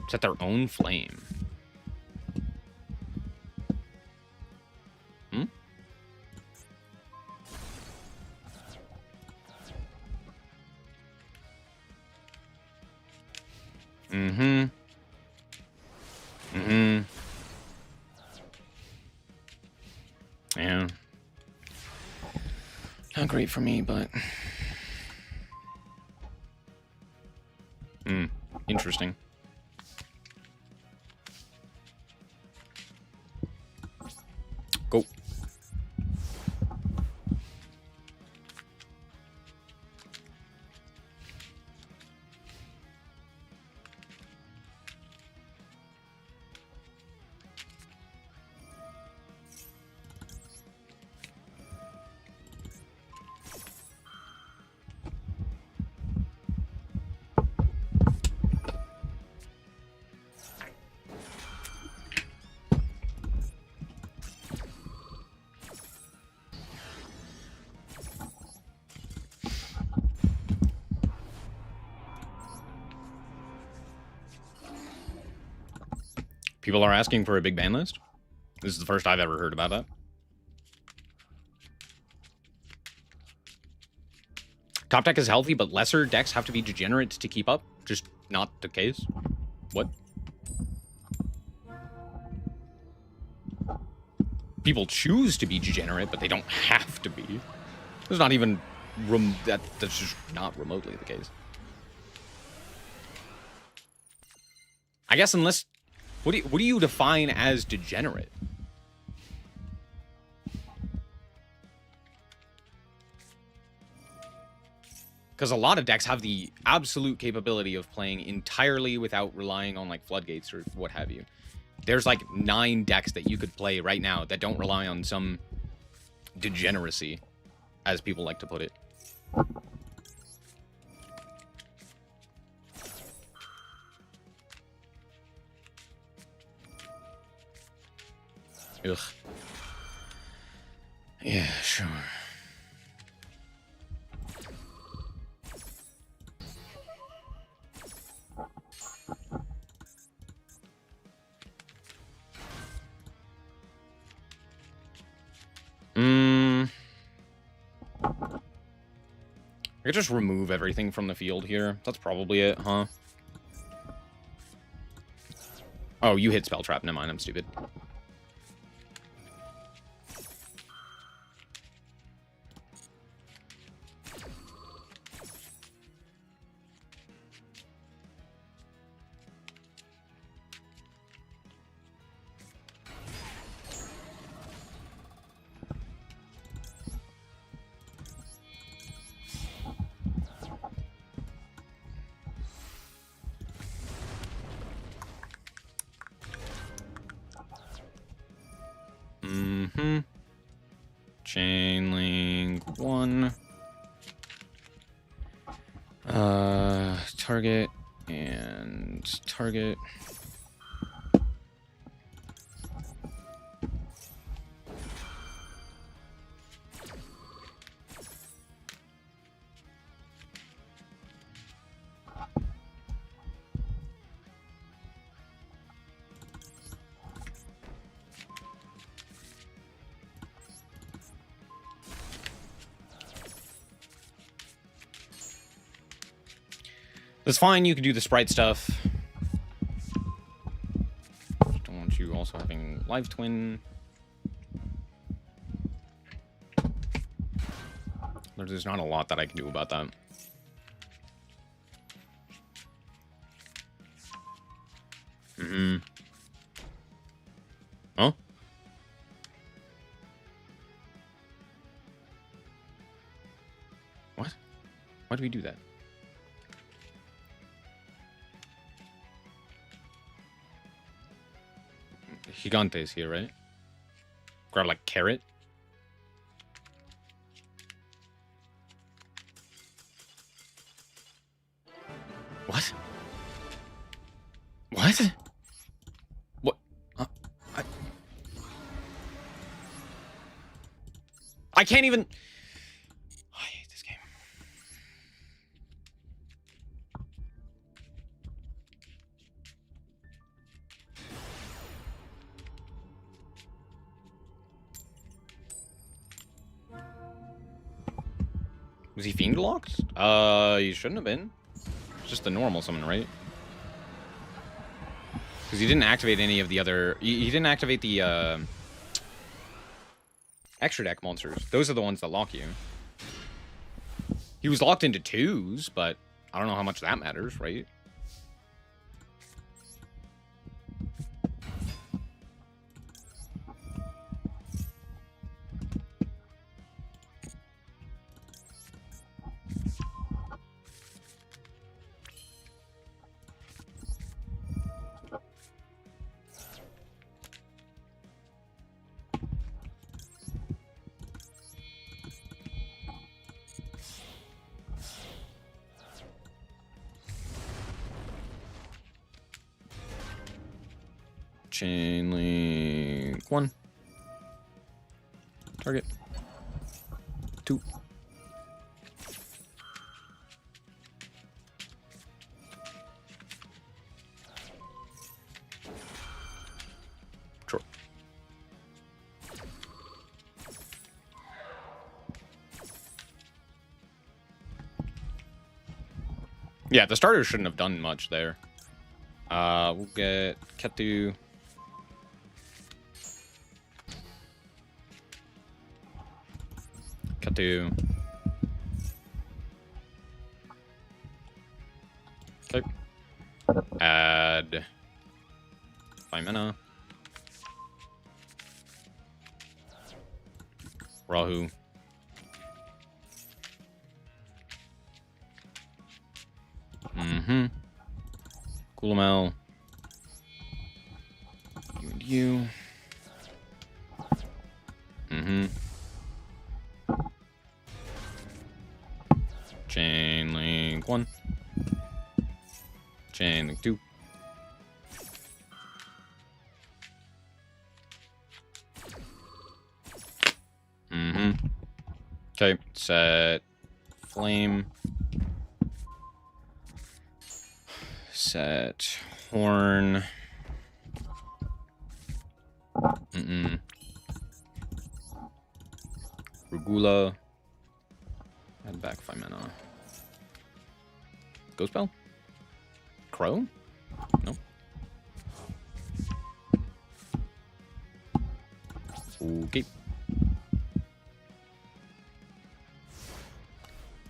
Set their own flame. Hmm? Mm-hmm. Mm-hmm. Yeah. Not great for me, but... Interesting. Go. People are asking for a big ban list? This is the first I've ever heard about that. Top deck is healthy, but lesser decks have to be degenerate to keep up? Just not the case? What? People choose to be degenerate, but they don't have to be. There's not even... that's just not remotely the case. I guess unless... What do you define as degenerate? Because a lot of decks have the absolute capability of playing entirely without relying on, like, floodgates or what have you. There's, like, 9 decks that you could play right now that don't rely on some degeneracy, as people like to put it. Ugh. Yeah, sure. I could just remove everything from the field here. That's probably it, huh? Oh, you hit Spell Trap. Never mind, I'm stupid. Chain link 1. Target and target. That's fine, you can do the sprite stuff. Just don't want you also having Live Twin. There's not a lot that I can do about that. Huh? What? Why do we do that? Gigante is here, right? Grab like carrot. What? What? What? I can't even. I hate this game. Was he fiend locked? He shouldn't have been. It's just the normal summon, right? Because he didn't activate any of the other. He didn't activate the extra deck monsters. Those are the ones that lock you. He was locked into 2s, but I don't know how much that matters, right? Chain link 1. Target 2. Sure. Yeah, the starter shouldn't have done much there. We'll get Ketu. Ketu. Okay. Add 5 mana. Rahu. Coolamel. You and you. Chain link 1. Chain link 2. Okay, set flame. Set horn. Regula. Add back 5 mana. Ghost Bell? Crow? Nope. Okay.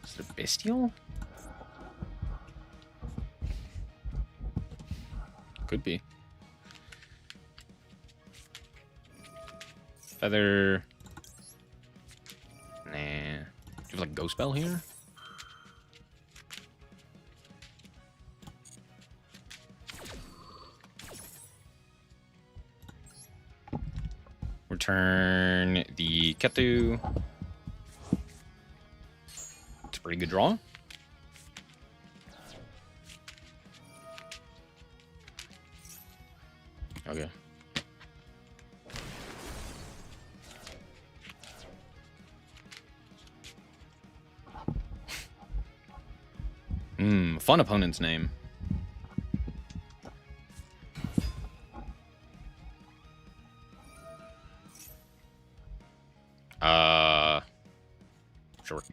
Is it a bestial? Could be. Feather. Nah. Do you have like Ghost Bell here? Return the Ketu. It's a pretty good draw. Okay. Fun opponent's name. Sure.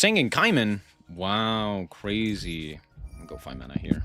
Singing Kaiman. Wow, crazy. I'll go find mana here.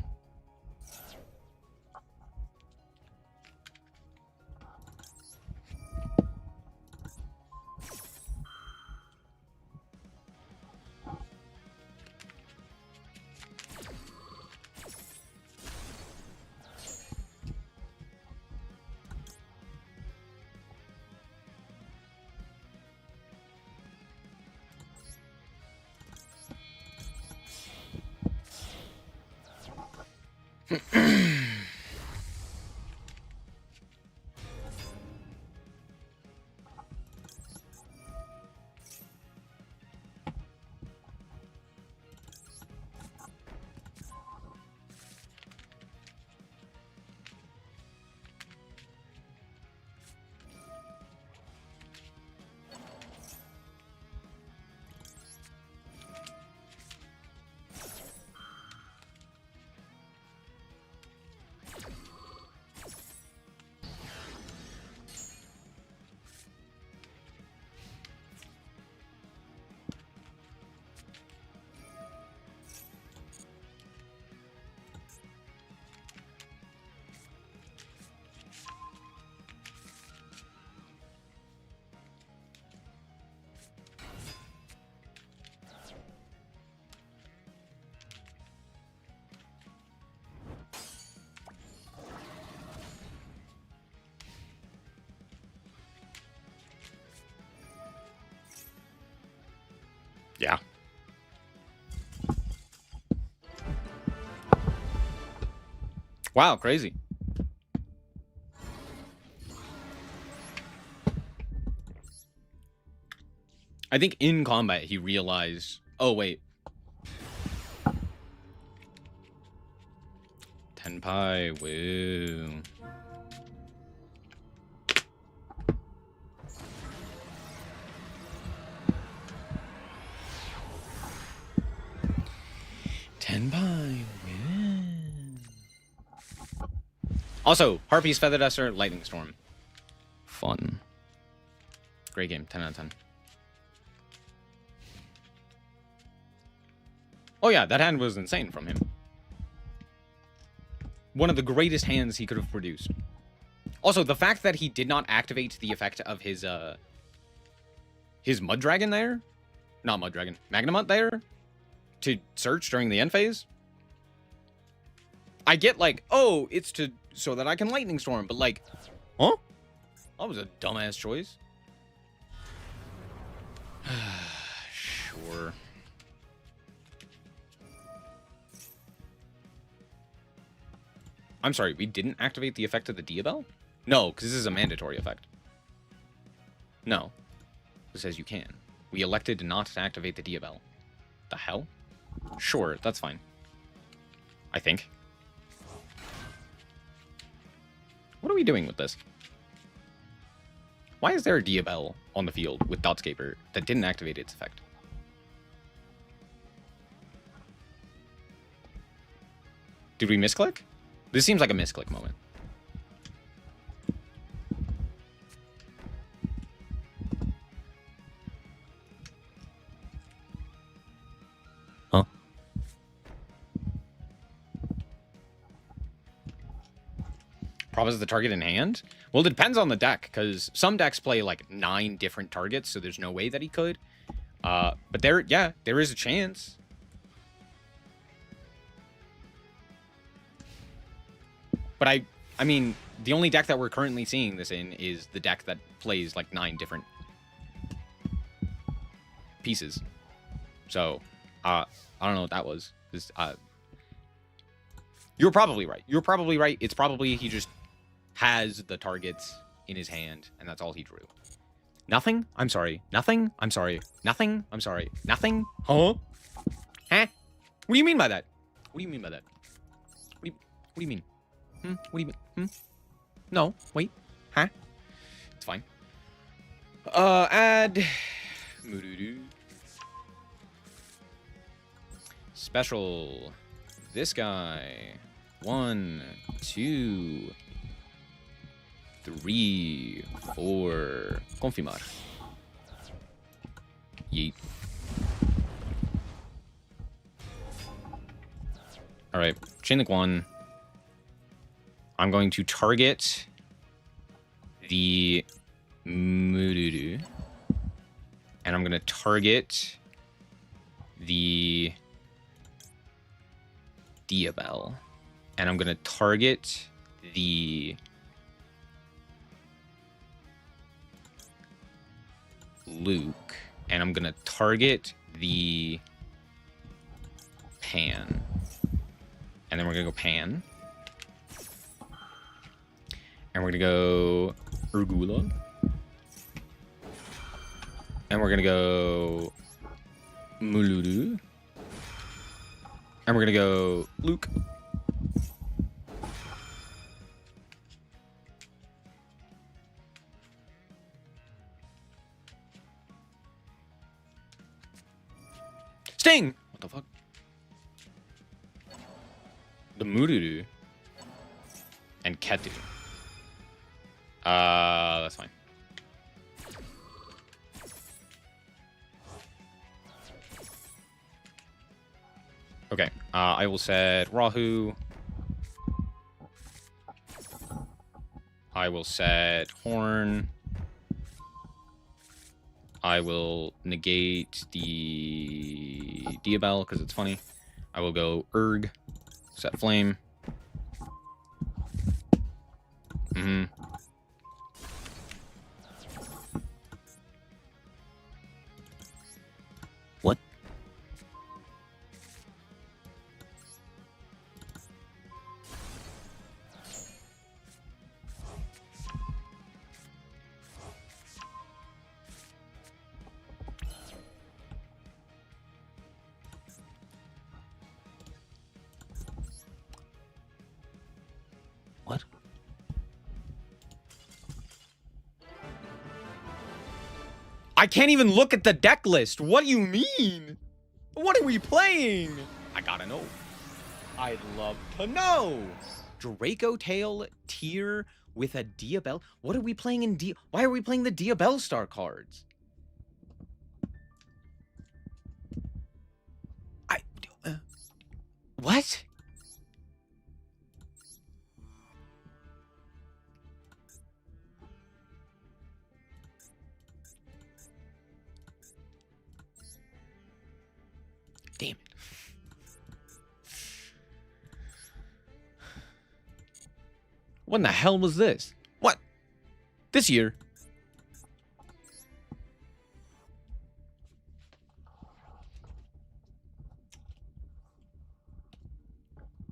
Yeah. Wow, crazy. I think in combat he realized, oh wait. Tenpai, woo. Tenpai, woo. Also, Harpy's Feather Duster, Lightning Storm. Fun. Great game, 10 out of 10. Oh yeah, that hand was insane from him. One of the greatest hands he could have produced. Also, the fact that he did not activate the effect of his Mud Dragon there, not Mud Dragon, Magnemite there, to search during the end phase. I get like, oh, it's so that I can Lightning Storm, but like, huh? That was a dumbass choice. Sure. I'm sorry, we didn't activate the effect of the Diabell? No, because this is a mandatory effect. No. It says you can. We elected not to activate the Diabell. The hell? Sure, that's fine. I think. What are we doing with this? Why is there a Diabell on the field with Dotscaper that didn't activate its effect? Did we misclick? This seems like a misclick moment. Huh? Problem is the target in hand? Well, it depends on the deck, because some decks play like 9 different targets, so there's no way that he could. But there is a chance. But I mean, the only deck that we're currently seeing this in is the deck that plays like 9 different pieces. So, I don't know what that was. You're probably right. You're probably right. It's probably he just has the targets in his hand, and that's all he drew. Nothing? I'm sorry. Nothing? I'm sorry. Nothing? I'm sorry. Nothing? Huh? Huh? What do you mean by that? What do you mean by that? What do you mean? What do you mean? No, wait. Huh? It's fine. Add... Special. This guy. 1, 2, 3, 4. Confirmar. Yeet. All right, chain link 1. I'm going to target the Mururu. And I'm going to target the Diabel. And I'm going to target the Luke. And I'm going to target the Pan. And then we're going to go Pan. And we're going to go Urgula. And we're going to go Muluru. And we're going to go Luke. Sting! What the fuck? The Muluru. And Ketu. That's fine. Okay, I will set Rahu. I will set Horn. I will negate the Diabel because it's funny. I will go Erg. Set Flame. What? What? I can't even look at the deck list. What do you mean? What are we playing? I gotta know. I'd love to know. Draco Tail tier with a Diabel. What are we playing in Why are we playing the Diabel Star cards? What? Damn it. What in the hell was this? What? This year?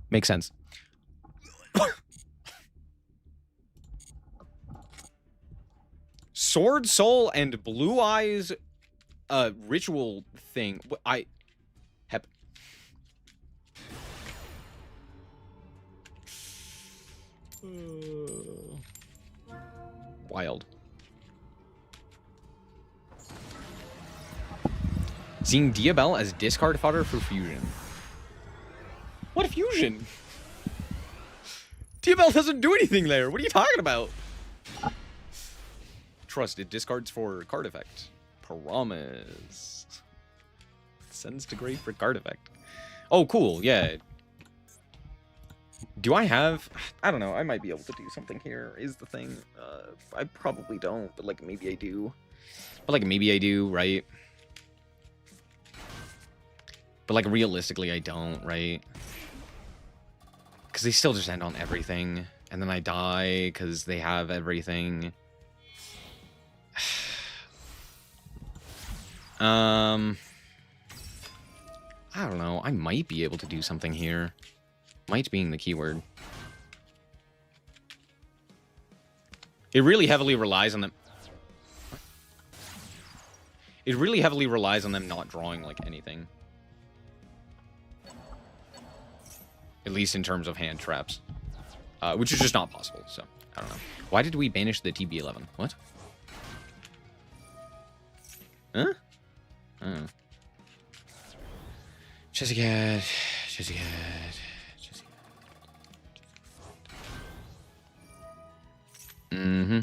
Makes sense. Sword Soul and Blue Eyes ritual thing. Wild. Seeing Diabel as discard fodder for fusion. What fusion? Diabel doesn't do anything there. What are you talking about? Trust, it discards for card effect. Promise. Sends to grave for card effect. Oh, cool. Yeah. Do I have... I don't know. I might be able to do something here, is the thing. I probably don't, but, like, maybe I do. But, like, maybe I do, right? But, like, realistically, I don't, right? Because they still just end on everything. And then I die because they have everything. I don't know. I might be able to do something here. Might being the keyword. It really heavily relies on them. It really heavily relies on them not drawing, like, anything. At least in terms of hand traps. Which is just not possible, so I don't know. Why did we banish the TB11? What? Huh? Oh. Chessicat. Mm-hmm.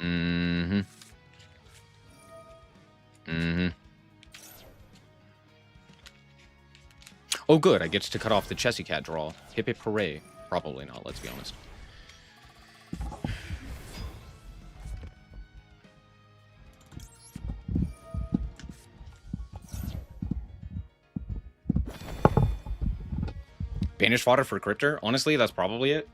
Mm-hmm. Mm-hmm. Oh, good. I get to cut off the Chessy Cat draw. Hip hip hooray. Probably not, let's be honest. Banish fodder for Cryptor? Honestly, that's probably it.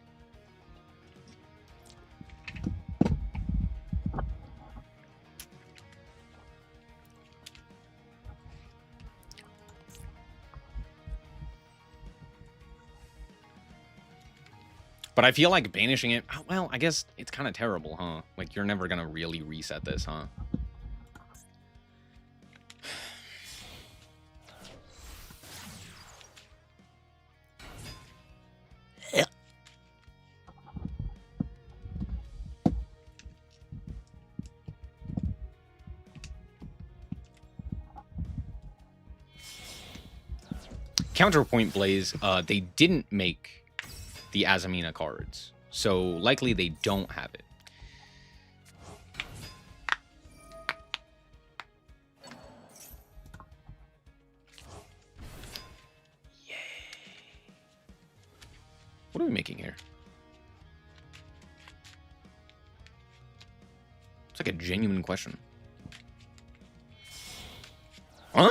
But I feel like banishing it... Well, I guess it's kind of terrible, huh? Like, you're never going to really reset this, huh? Counterpoint Blaze, they didn't make the Azamina cards, so likely they don't have it. Yay. What are we making here? It's like a genuine question. Huh?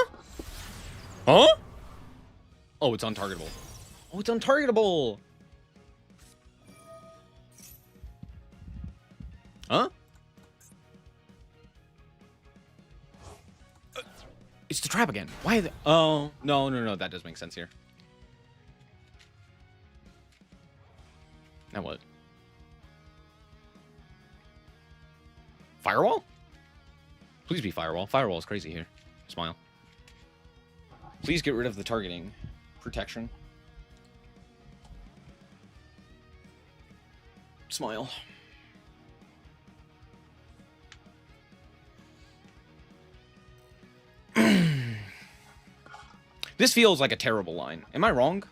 Huh? Oh, it's untargetable. Oh, it's untargetable! Huh? It's the trap again. Why the... Oh, no. That does make sense here. Now what? Firewall? Please be Firewall. Firewall is crazy here. Smile. Please get rid of the targeting protection. Smile. This feels like a terrible line. Am I wrong?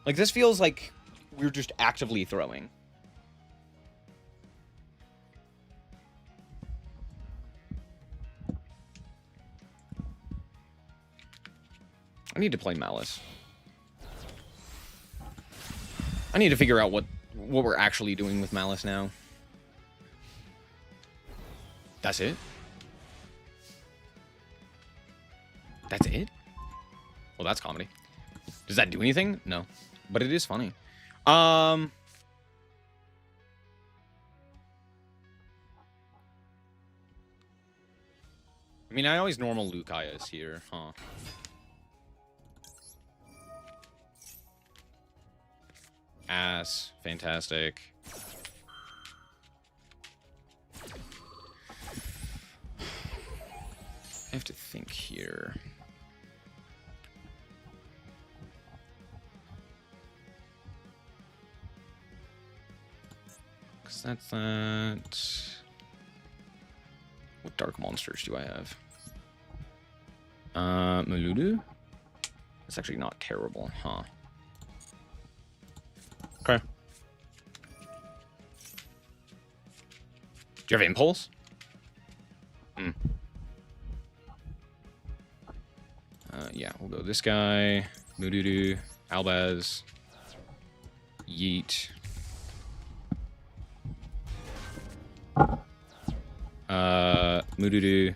Like, this feels like we're just actively throwing. I need to play Malice. I need to figure out what we're actually doing with Malice now. That's it? That's it? Well, that's comedy. Does that do anything? No. But it is funny. I mean, I always normal Lucaius here, huh? Ass. Fantastic. I have to think here. Because that's that. What dark monsters do I have? Maludu? That's actually not terrible, huh? Okay. Do you have Impulse? Hmm. Yeah, we'll go this guy. Mududu. Albaz. Yeet. Mududu.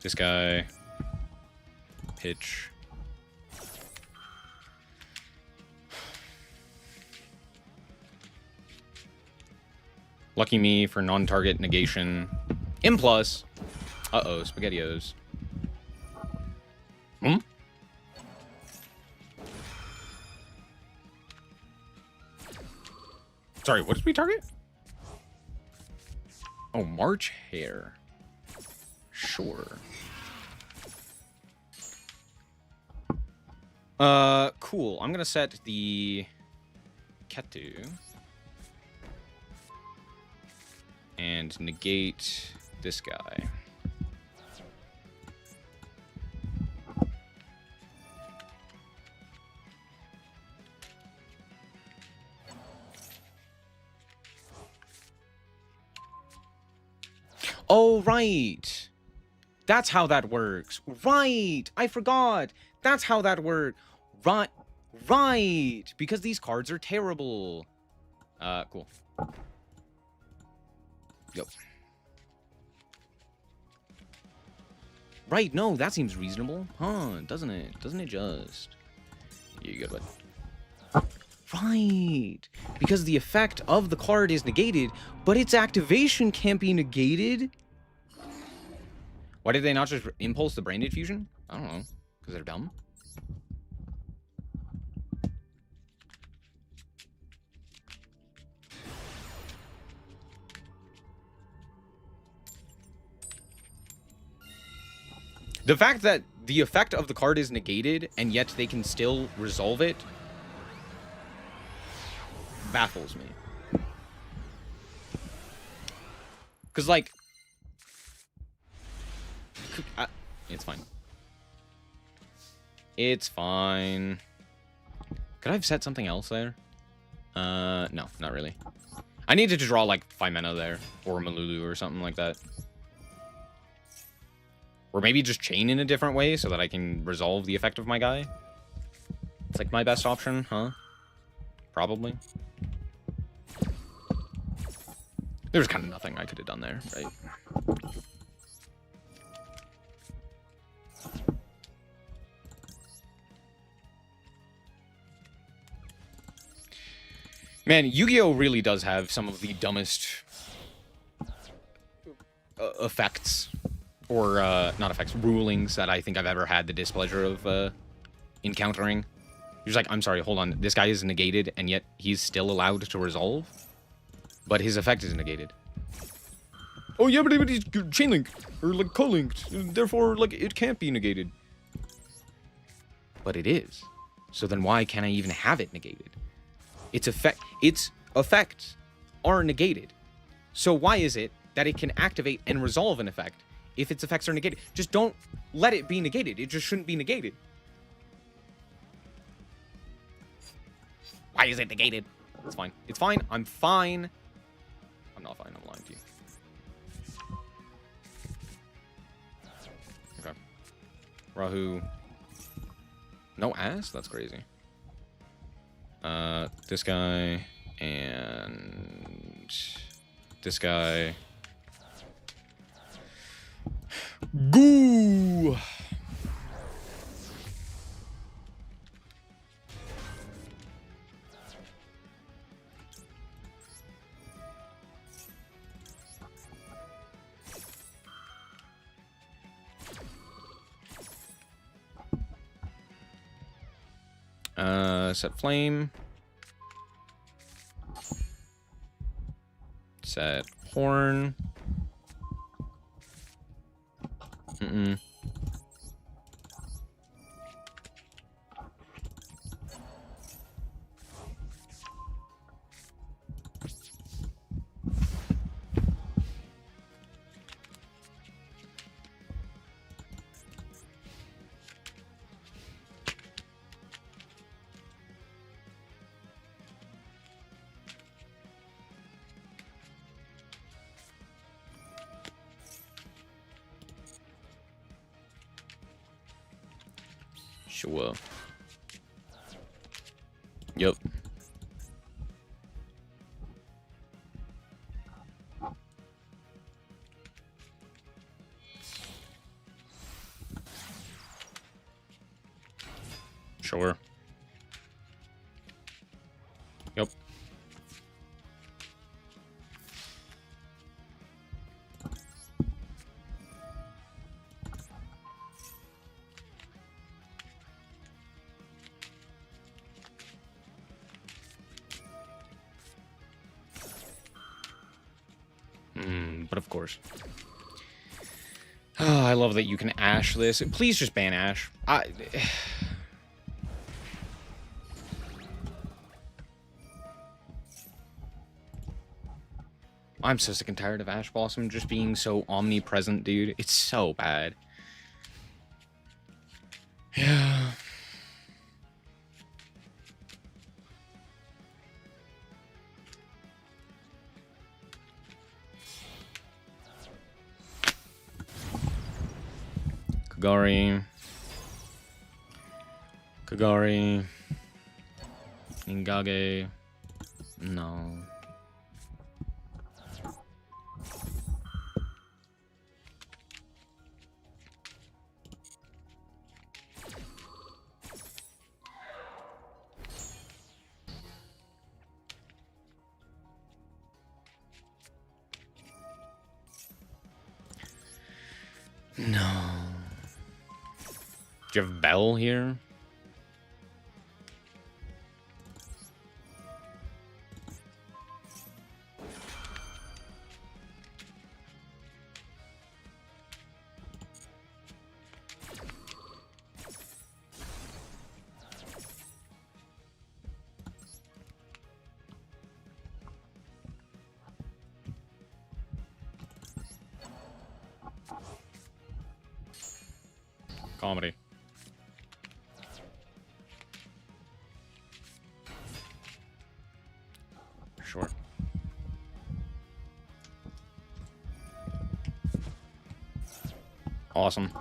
This guy. Pitch. Lucky me for non-target negation. M plus. Uh-oh, SpaghettiOs. Hmm? Sorry, what did we target? Oh, March Hare. Sure. Cool. I'm gonna set the Ketu. And negate this guy. Oh, right. That's how that works. Right. I forgot. That's how that works. Right. Right. Because these cards are terrible. Cool. Yep. Right. No, that seems reasonable. Huh. Doesn't it? Doesn't it just? You good with? Right. Because the effect of the card is negated, but its activation can't be negated. Why did they not just impulse the Branded Fusion? I don't know. Because they're dumb? The fact that the effect of the card is negated, and yet they can still resolve it, baffles me. Because, like... it's fine. It's fine. Could I have set something else there? No, not really. I needed to draw, like, 5 mana there. Or Malulu or something like that. Or maybe just chain in a different way so that I can resolve the effect of my guy. It's, like, my best option, huh? Probably. There's kind of nothing I could have done there, right? Man, Yu-Gi-Oh! Really does have some of the dumbest effects, or not effects, rulings that I think I've ever had the displeasure of encountering. You're just like, I'm sorry, hold on, this guy is negated, and yet he's still allowed to resolve? But his effect is negated. Oh yeah, but he's chain link, or like co-linked, therefore, like, it can't be negated. But it is. So then why can't I even have it negated? Its effects are negated. So why is it that it can activate and resolve an effect if its effects are negated? Just don't let it be negated. It just shouldn't be negated. Why is it negated? It's fine. It's fine. I'm fine. I'm not fine. I'm lying to you. Okay. Rahu. No ass? That's crazy. This guy and this guy. Goo! Set flame. Set horn. Sure. Yep. Sure. Yep. But of course. Oh, I love that you can Ash this. Please just ban Ash. I'm so sick and tired of Ash Blossom just being so omnipresent, dude. It's so bad. Yeah. Kagari. Kagari. Ingage. No. No. Do you have Bell here? Comedy. Sure. Awesome.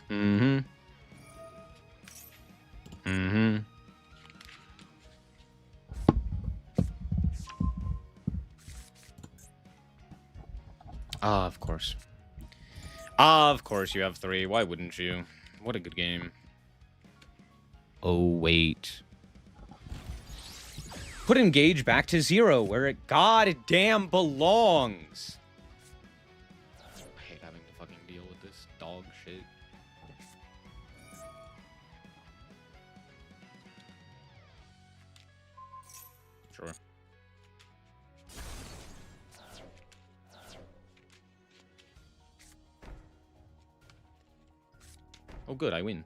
Mm-hmm. Mm-hmm. Ah, of course. Of course you have 3. Why wouldn't you? What a good game. Oh, wait. Put engage back to 0, where it goddamn belongs. I hate having to fucking deal with this dog shit. Sure. Oh, good, I win.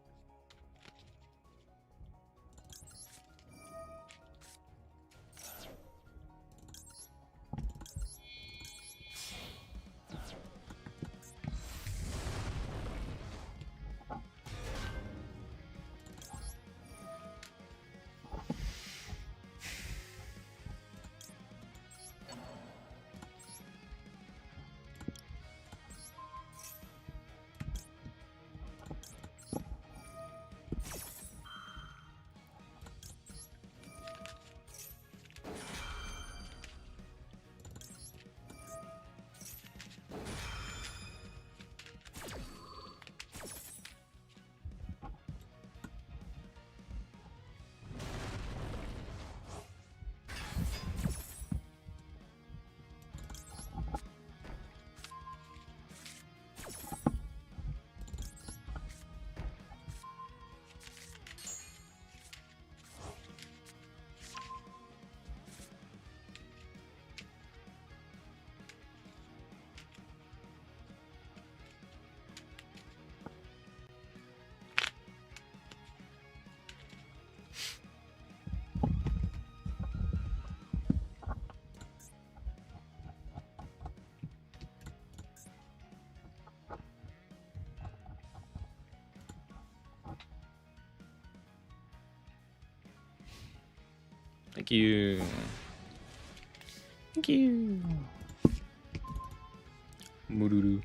Thank you. Thank you. Mururu.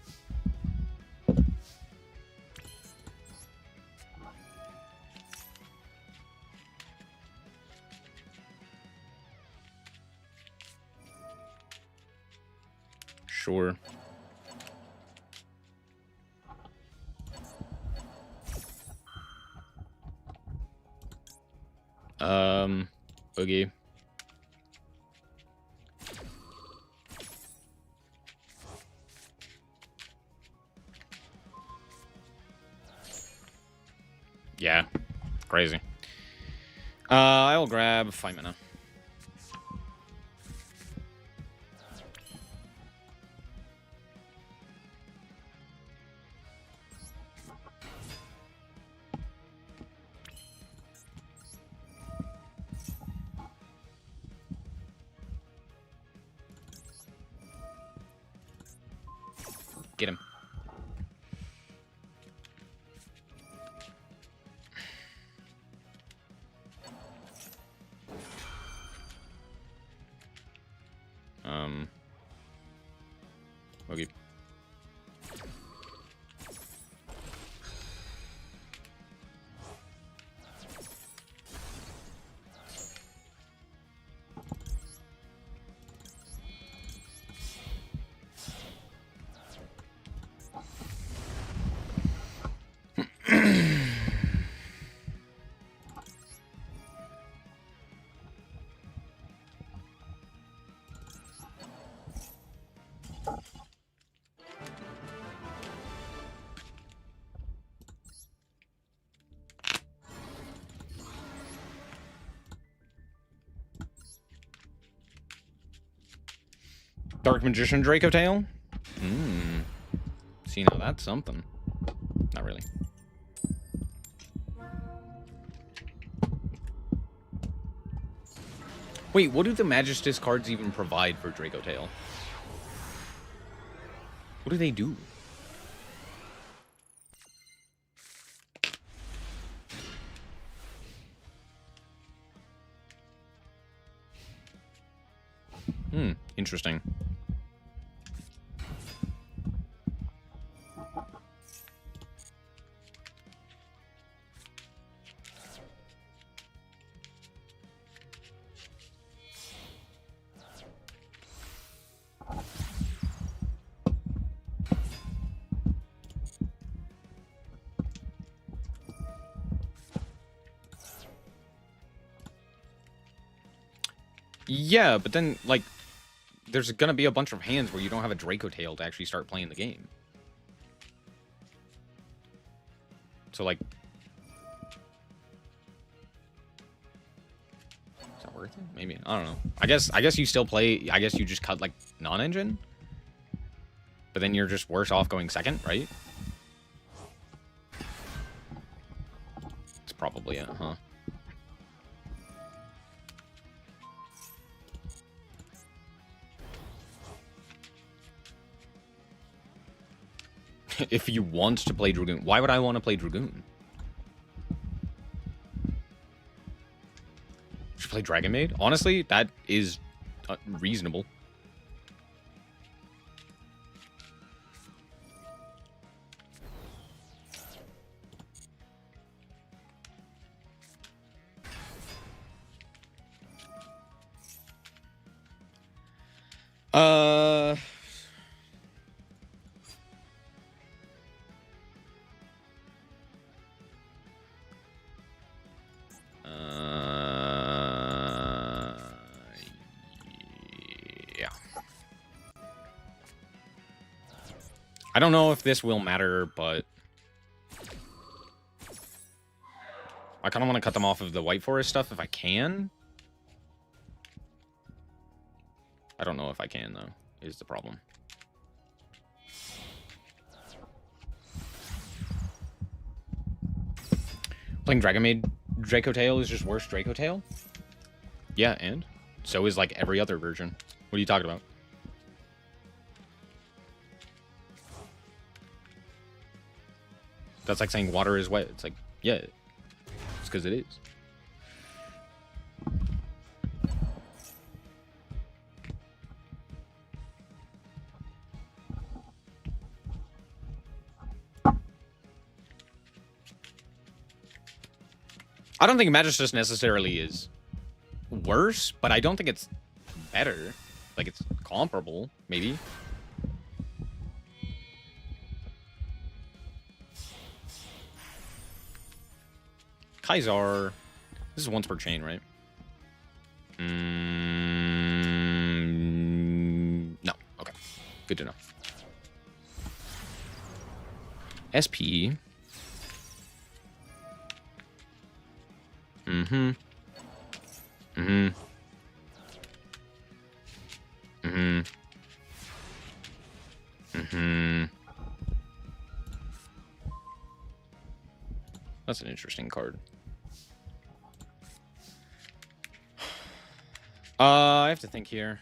Sure. Boogie. Yeah, crazy. I will grab 5 mana. Get him. Okay. Dark Magician Draco Tail? See, now that's something. Not really. Wait, what do the Magistus cards even provide for Draco Tail? What do they do? Interesting. Yeah, but then, like, there's gonna be a bunch of hands where you don't have a Draco Tail to actually start playing the game. So, like... Is that worth it? Maybe. I don't know. I guess you still play... I guess you just cut, like, non-engine? But then you're just worse off going second, right? It's probably it, huh? If you want to play Dragoon. Why would I want to play Dragoon? Should play Dragon Maid? Honestly, that is reasonable. Yeah. I don't know if this will matter, but I kind of want to cut them off of the White Forest stuff if I can. I don't know if I can, though, is the problem. Playing Dragon Maid Draco Tail is just worse Draco Tail? Yeah, and? So is, like, every other version. What are you talking about? That's like saying water is wet. It's like, yeah, it's because it is. I don't think Magistus necessarily is worse, but I don't think it's better. Like, it's comparable, maybe. Kaisar. This is once per chain, right? No. Okay. Good to know. SP. Mm-hmm. That's an interesting card. I have to think here.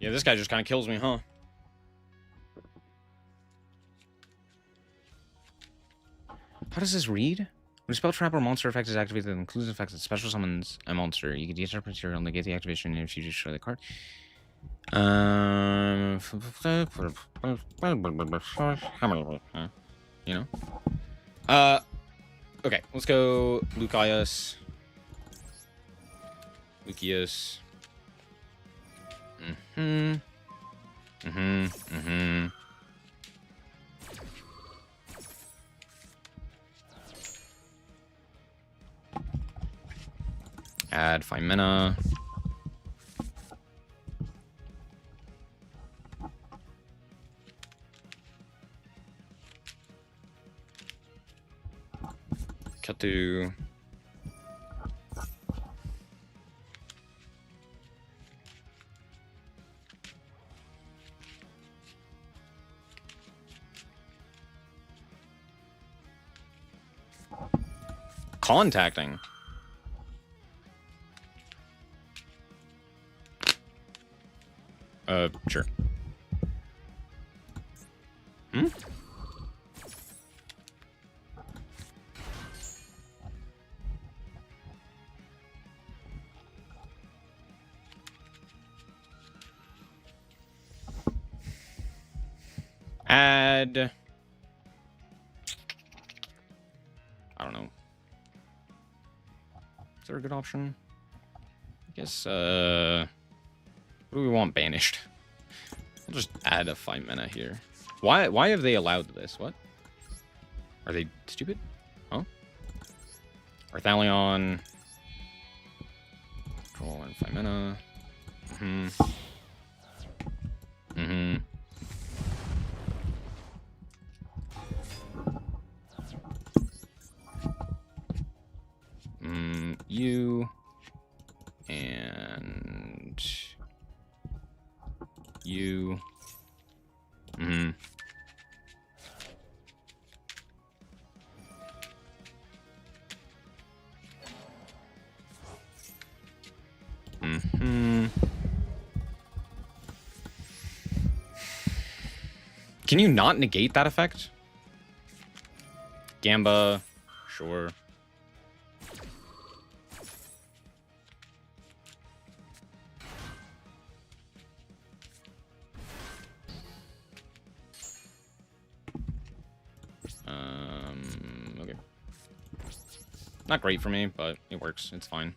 Yeah, this guy just kind of kills me, huh? How does this read? When a spell, trap, or monster effect is activated that includes effects that special summons a monster, you can deactivate material and negate the activation if you destroy the card. You know? Okay, let's go Lucius. Add 5 mana. Cut to... Contacting. Sure. Hmm? Add... I don't know. Is there a good option? I guess, what do we want banished? I'll just add a 5 mana here. Why have they allowed this? What? Are they stupid? Huh? Arthalion. Control and 5 mana. You and you. Can you not negate that effect? Gamba, sure. Okay. Not great for me, but it works. It's fine.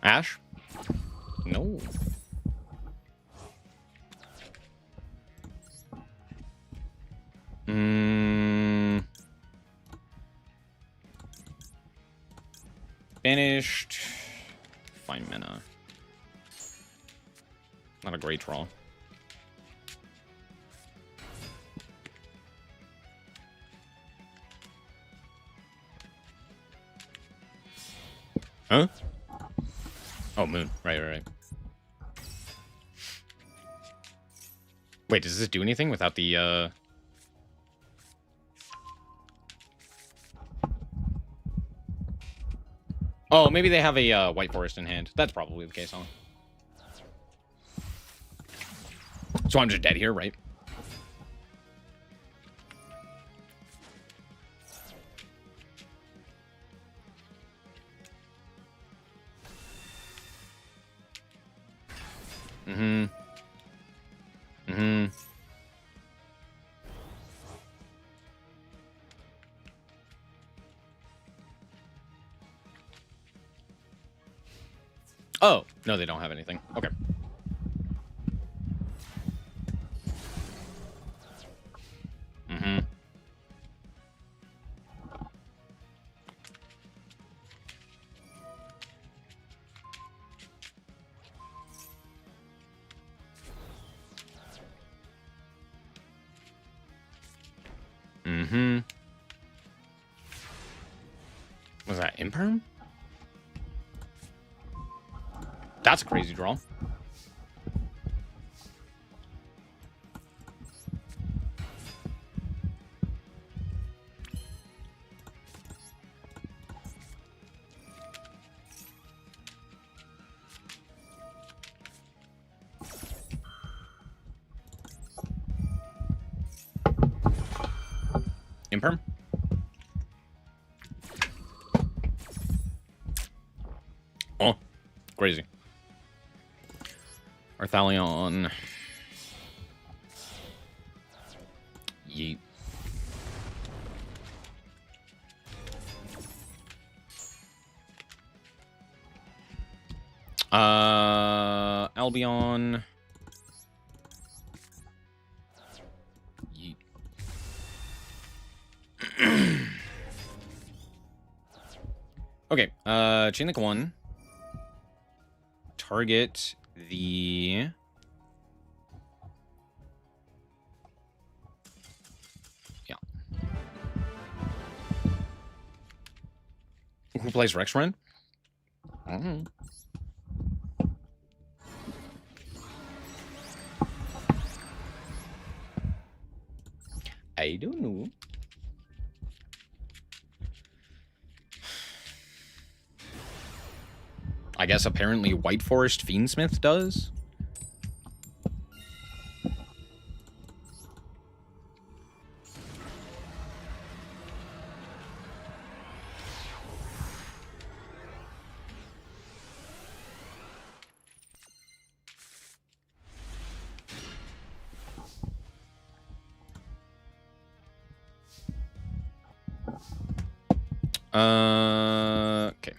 Ash? No. Banished. 5 mana. Not a great draw. Huh? Oh, Moon. Right. Wait, does this do anything without the, Oh, maybe they have a, White Forest in hand. That's probably the case, huh? So I'm just dead here, right? Oh, no, they don't have anything. Okay. Mm-hmm. Was that Imperm? That's a crazy draw. Imperm? Oh, crazy. Arthalion. Yeet. Albion. Yeet. Okay, Chain Link 1. Target the... Yeah. Who plays Rex Run? I don't know. I don't know. I guess apparently White Forest Fiendsmith does. Okay.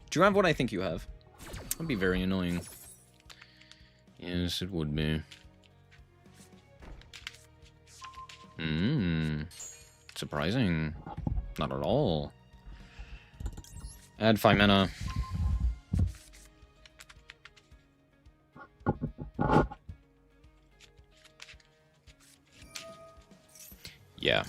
Do you have what I think you have? That'd be very annoying. Yes, it would be. Surprising. Not at all. Add 5 mana. Yeah.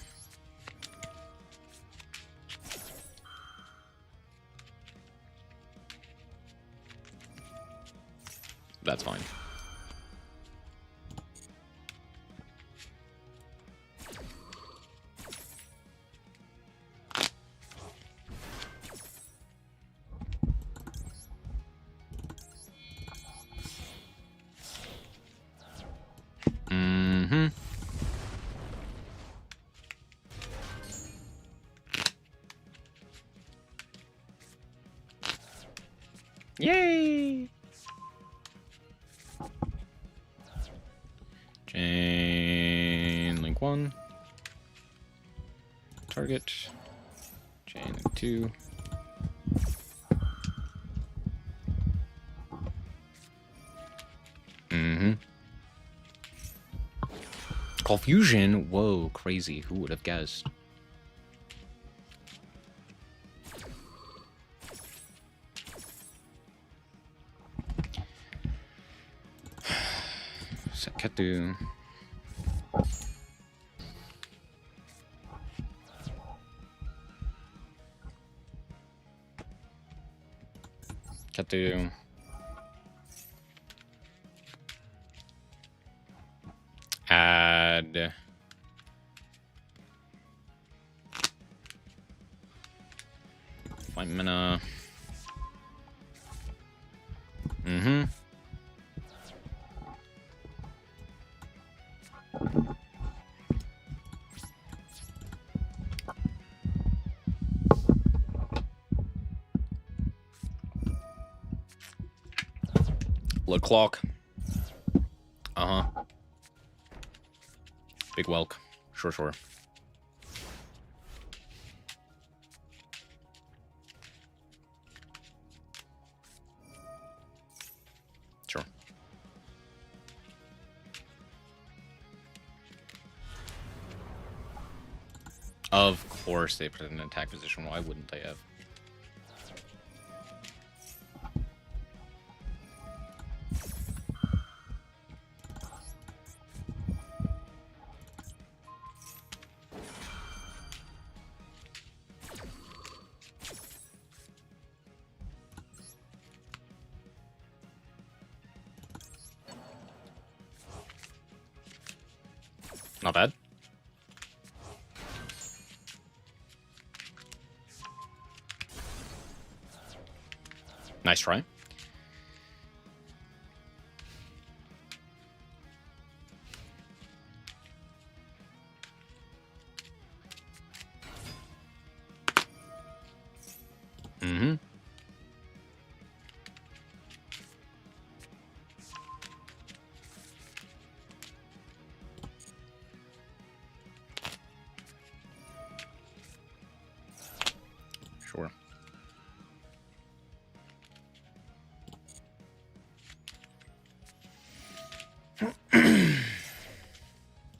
That's fine. Yay! Chain Link 1. Target. Chain Link 2. Confusion? Whoa, crazy. Who would have guessed? Sakatu. Katu. Add. Five mana. Blood Clock. Big Welk. Sure. Sure. Of course they put it in an attack position. Why wouldn't they have? Not bad. Nice try. Mm-hmm. Sure.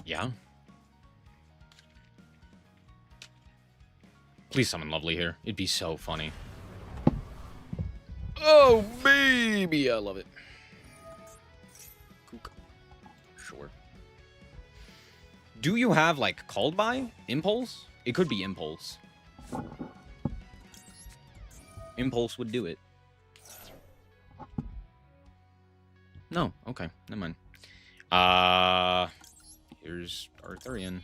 Yeah. Please summon Lovely here. It'd be so funny. Oh, baby. I love it. Kook. Sure. Do you have, like, Called By? Impulse? It could be Impulse. Impulse would do it. No. Okay. Never mind. Here's Arthurian.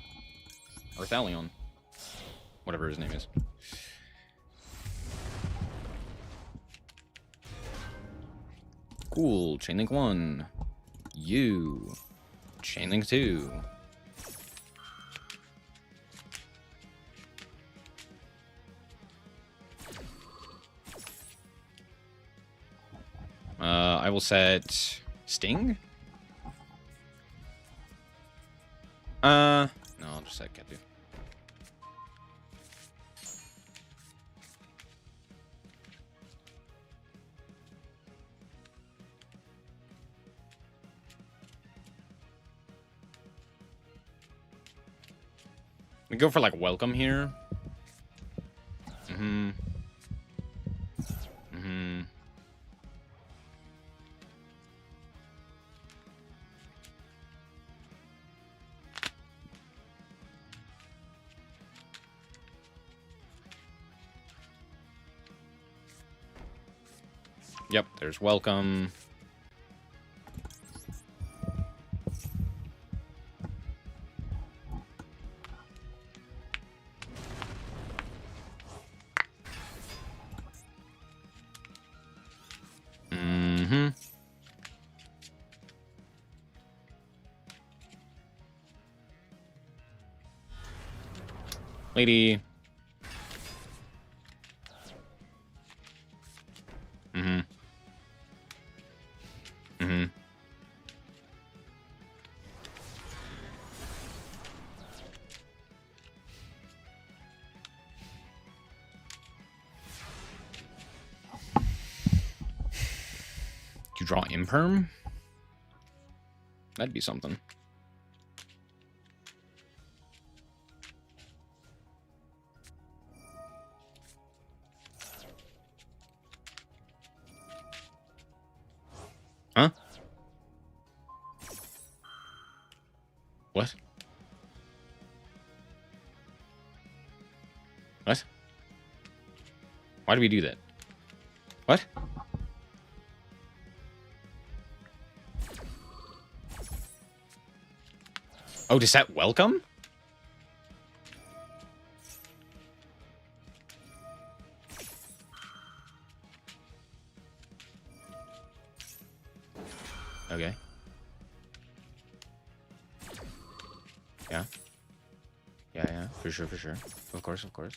Arthalion. Whatever his name is. Cool. Chainlink 1. You. Chainlink 2. I will set Sting. No, I'll just set Ketu. We go for like welcome here. Mm-hmm. Mm-hmm. Yep, there's welcome. Mm-hmm. Lady. Mm-hmm. Mm-hmm. You draw Imperm? That'd be something. Huh? What? What? Why do we do that? What? Oh, to set welcome? Okay. Yeah. Yeah, for sure, for sure. Of course, of course.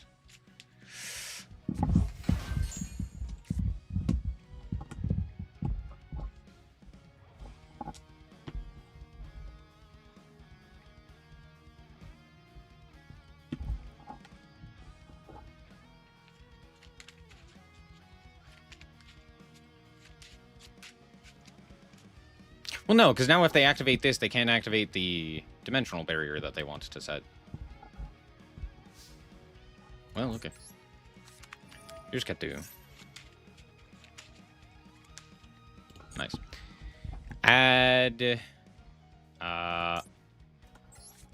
Well, no, because now if they activate this, they can't activate the dimensional barrier that they want to set. Well, okay. Here's Ketu. Nice. Add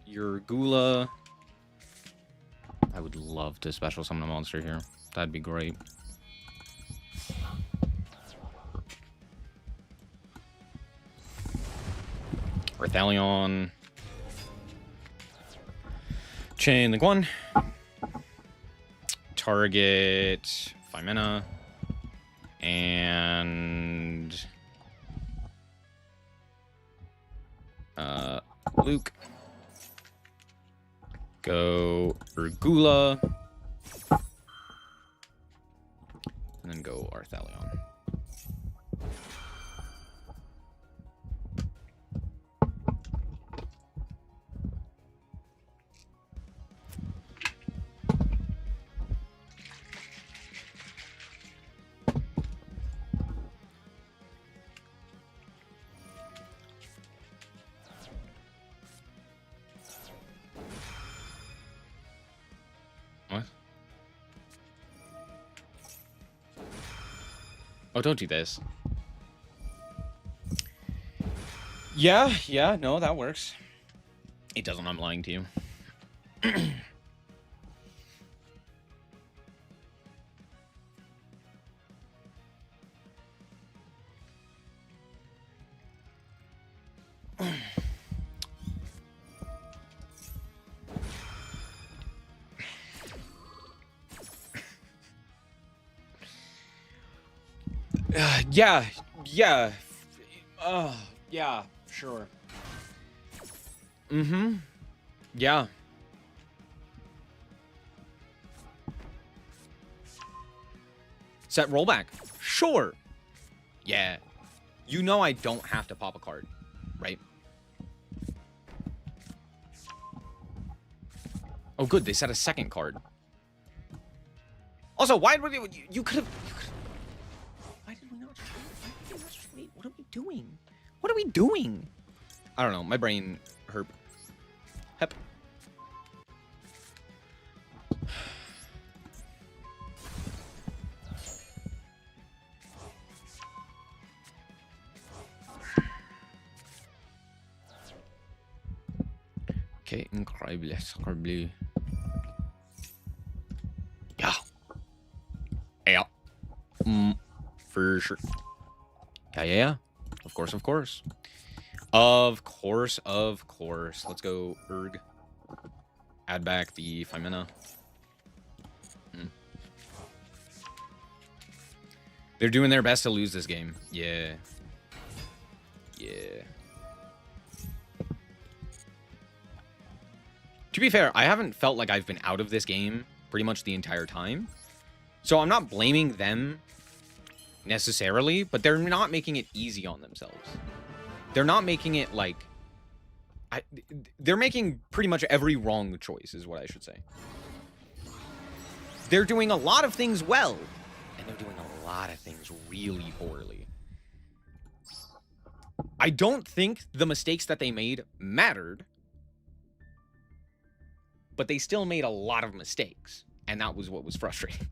your Gula. I would love to special summon a monster here. That'd be great. Arthalion. Chain link 1. Target 5 mana. And Luke. Go Urgula. And then go Arthalion. What? Oh, don't do this. Yeah, no, that works. It doesn't, I'm lying to you. Yeah. Yeah, sure. Mm-hmm. Yeah. Set rollback. Sure. Yeah. You know I don't have to pop a card, right? Oh, good. They set a second card. Also, why would you could have... Why did we not just wait? What are we doing? What are we doing? I don't know. My brain hurt. Hep. Okay, incredible. Yeah. Yeah. For sure. Yeah. Of course. Of course. Let's go Urg. Add back the 5 mana. They're doing their best to lose this game. Yeah. To be fair, I haven't felt like I've been out of this game pretty much the entire time. So I'm not blaming them necessarily, but they're not making it easy on themselves. They're not making it like... they're making pretty much every wrong choice, is what I should say. They're doing a lot of things well, and they're doing a lot of things really poorly. I don't think the mistakes that they made mattered, but they still made a lot of mistakes, and that was what was frustrating.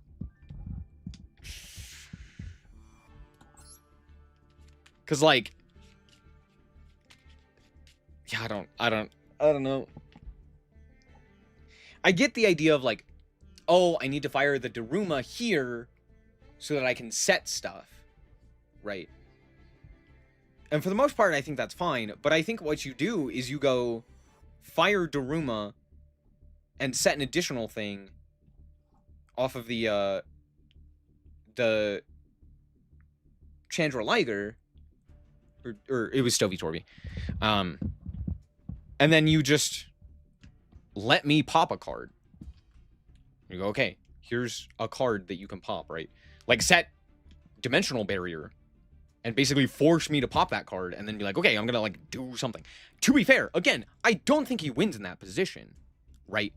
Because, like... Yeah, I don't know. I get the idea of, like, oh, I need to fire the Daruma here so that I can set stuff, right? And for the most part, I think that's fine. But I think what you do is you go fire Daruma and set an additional thing off of the Chandra Liger, or it was Stovey Torby. And then you just let me pop a card. You go, okay, here's a card that you can pop, right? Like, set Dimensional Barrier and basically force me to pop that card and then be like, okay, I'm gonna, like, do something. To be fair, again, I don't think he wins in that position, right?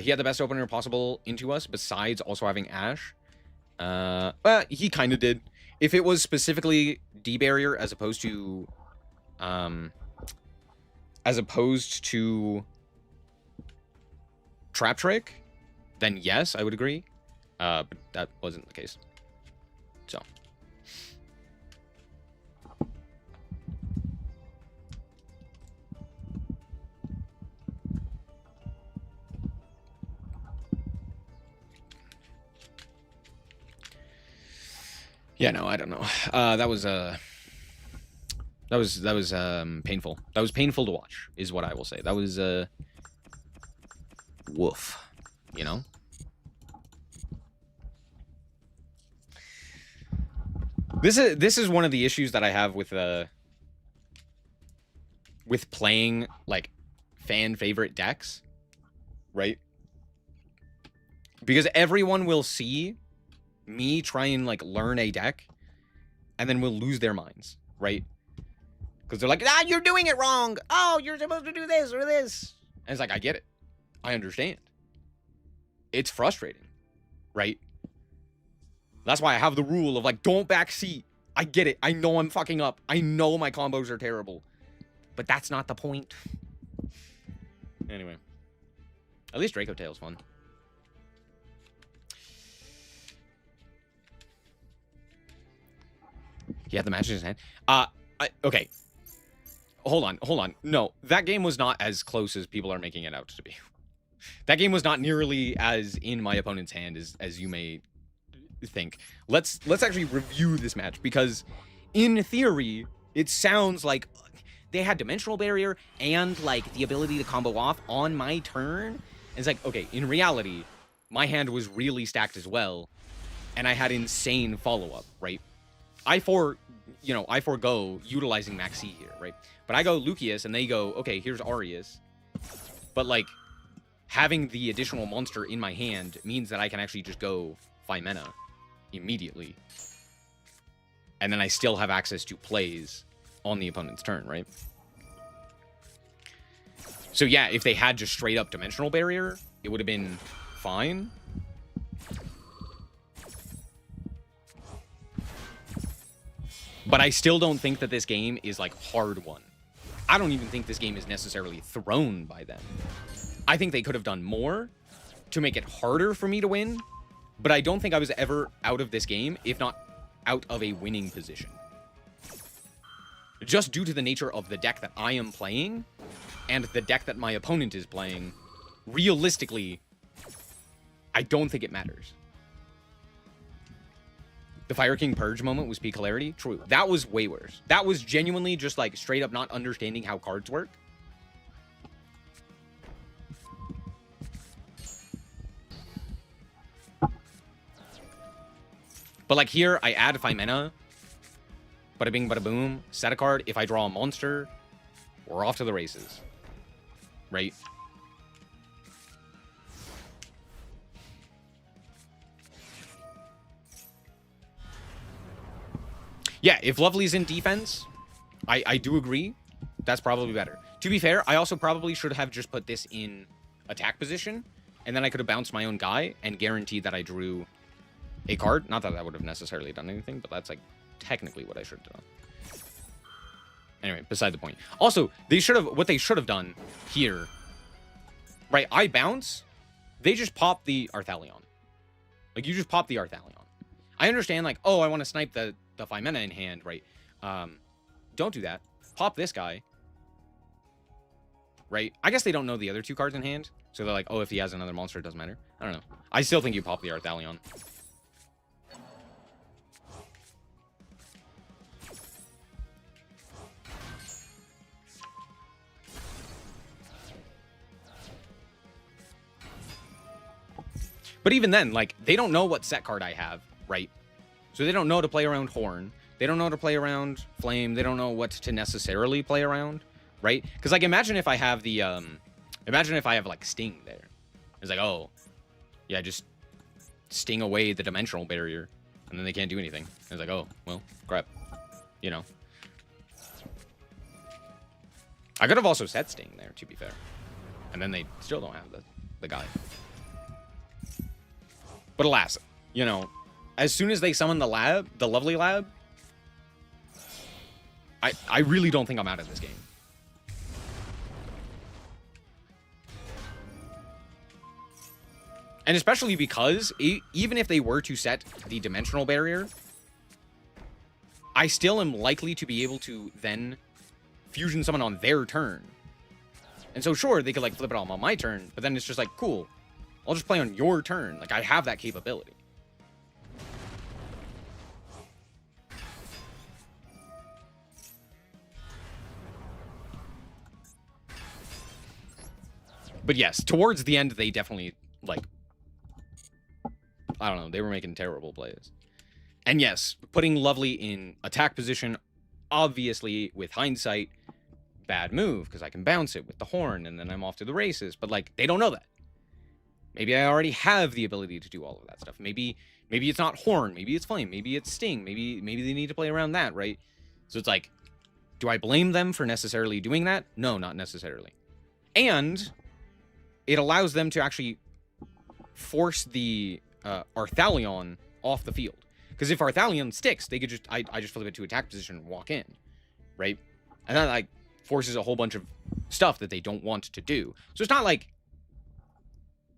He had the best opener possible into us, besides also having Ash. He kind of did. If it was specifically D-Barrier as opposed to Trap Trick, then yes, I would agree. But that wasn't the case. So. Yeah, no, I don't know. That was That was painful. That was painful to watch, is what I will say. That was woof, you know? This is one of the issues that I have with playing like fan favorite decks, right? Because everyone will see me try and like learn a deck and then will lose their minds, right? Because they're like, ah, you're doing it wrong. Oh, you're supposed to do this or this. And it's like, I get it. I understand. It's frustrating, right? That's why I have the rule of like, don't backseat. I get it. I know I'm fucking up. I know my combos are terrible. But that's not the point. Anyway. At least Draco Tail's fun. He had the match in his hand. Okay. Hold on. No, that game was not as close as people are making it out to be. That game was not nearly as in my opponent's hand as you may think. Let's actually review this match, because in theory, it sounds like they had Dimensional Barrier and like the ability to combo off on my turn. And it's like, okay, in reality, my hand was really stacked as well, and I had insane follow-up, right? I forego utilizing Maxi here, right? But I go Lucius, and they go, okay, here's Arius. But, like, having the additional monster in my hand means that I can actually just go Fimena immediately. And then I still have access to plays on the opponent's turn, right? So, yeah, if they had just straight-up Dimensional Barrier, it would have been fine. But I still don't think that this game is, like, hard won. I don't even think this game is necessarily thrown by them. I think they could have done more to make it harder for me to win, but I don't think I was ever out of this game, if not out of a winning position. Just due to the nature of the deck that I am playing, and the deck that my opponent is playing, realistically, I don't think it matters. The Fire King Purge moment was peak hilarity. True. That was way worse. That was genuinely just like straight up not understanding how cards work. But like here, I add Fimena. Bada bing, bada boom. Set a card. If I draw a monster, we're off to the races. Right? Yeah, if Lovely's in defense, I do agree. That's probably better. To be fair, I also probably should have just put this in attack position, and then I could have bounced my own guy and guaranteed that I drew a card. Not that that would have necessarily done anything, but that's like technically what I should have done. Anyway, beside the point. Also, what they should have done here, right? I bounce, they just pop the Arthalion. Like, you just pop the Arthalion. I understand, like, oh, I want to snipe the Fimena in hand, right? Don't do that. Pop this guy. Right? I guess they don't know the other two cards in hand. So they're like, oh, if he has another monster, it doesn't matter. I don't know. I still think you pop the Arthalion. But even then, like, they don't know what set card I have, right? So they don't know to play around Horn. They don't know to play around Flame. They don't know what to necessarily play around, right? Because, like, imagine if I have the, like, Sting there. It's like, oh, yeah, just sting away the Dimensional Barrier, and then they can't do anything. It's like, oh, well, crap. You know. I could have also set Sting there, to be fair. And then they still don't have the guy. But alas, you know, as soon as they summon the Lovely Lab, I really don't think I'm out of this game. And especially because, even if they were to set the Dimensional Barrier, I still am likely to be able to then fusion summon on their turn. And so sure, they could like flip it on my turn, but then it's just like, cool, I'll just play on your turn. Like, I have that capability. But yes, towards the end, they definitely, like, I don't know, they were making terrible plays. And yes, putting Lovely in attack position, obviously, with hindsight, bad move, because I can bounce it with the horn, and then I'm off to the races. But, like, they don't know that. Maybe I already have the ability to do all of that stuff. Maybe it's not horn, maybe it's flame, maybe it's sting, maybe they need to play around that, right? So it's like, do I blame them for necessarily doing that? No, not necessarily. And it allows them to actually force the Arthalion off the field. Because if Arthalion sticks, they could just, I just flip it to attack position and walk in, right? And that, like, forces a whole bunch of stuff that they don't want to do. So it's not like,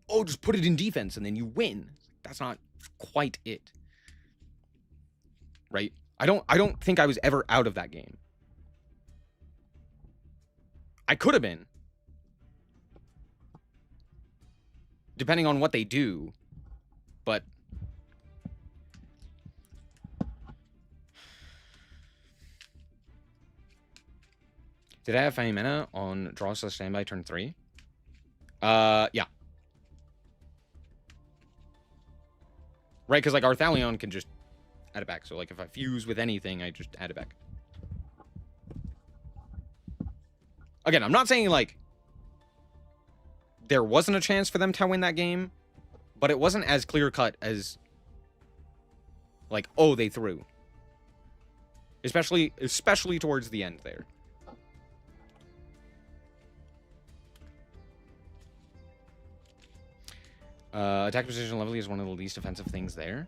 oh, just put it in defense and then you win. That's not quite it. Right? I don't think I was ever out of that game. I could have been. Depending on what they do. But did I have Famina on draw/standby turn 3? Yeah. Right, because, like, Arthalion can just add it back. So, like, if I fuse with anything, I just add it back. Again, I'm not saying, like, there wasn't a chance for them to win that game, but it wasn't as clear-cut as, like, oh, they threw. Especially towards the end there. Attack position Lovely is one of the least offensive things there.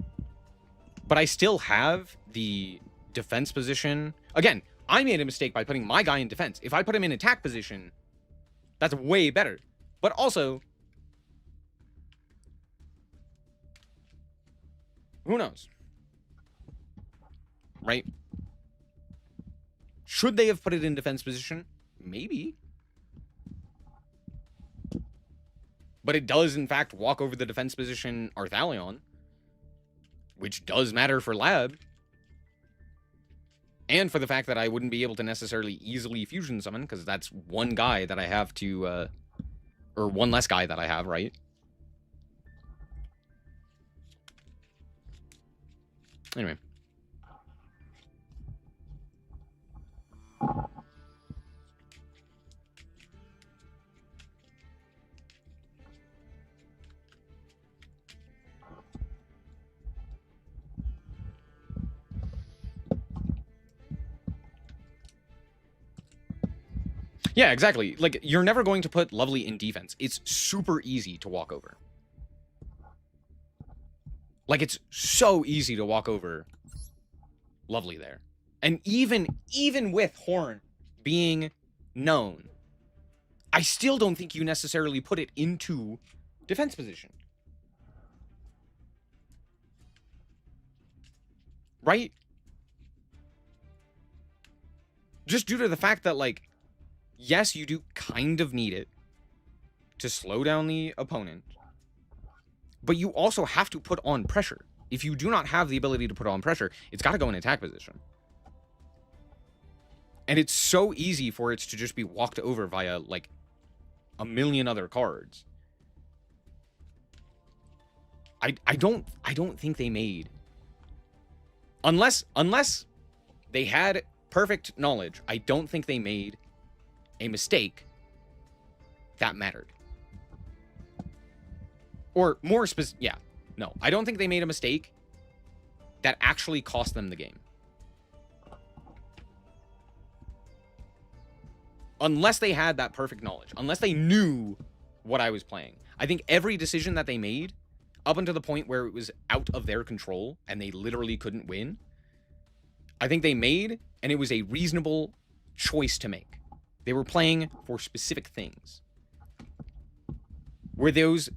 But I still have the defense position. Again, I made a mistake by putting my guy in defense. If I put him in attack position, that's way better. But also, who knows? Right? Should they have put it in defense position? Maybe. But it does, in fact, walk over the defense position Arthalion, which does matter for Lab. And for the fact that I wouldn't be able to necessarily easily fusion summon, because that's one guy that I have to, or one less guy that I have, right? Anyway. Yeah, exactly. Like, you're never going to put Lovely in defense. It's super easy to walk over. Like, it's so easy to walk over Lovely there. And even with Horn being known, I still don't think you necessarily put it into defense position. Right? Just due to the fact that, like, yes, you do kind of need it to slow down the opponent, but you also have to put on pressure. If you do not have the ability to put on pressure, it's got to go in attack position. And it's so easy for it to just be walked over via, like, a million other cards. I don't think they made, unless they had perfect knowledge, I don't think they made a mistake that mattered. Or more specific, yeah. No, I don't think they made a mistake that actually cost them the game. Unless they had that perfect knowledge. Unless they knew what I was playing. I think every decision that they made, up until the point where it was out of their control and they literally couldn't win, I think they made, and it was a reasonable choice to make. They were playing for specific things. Were those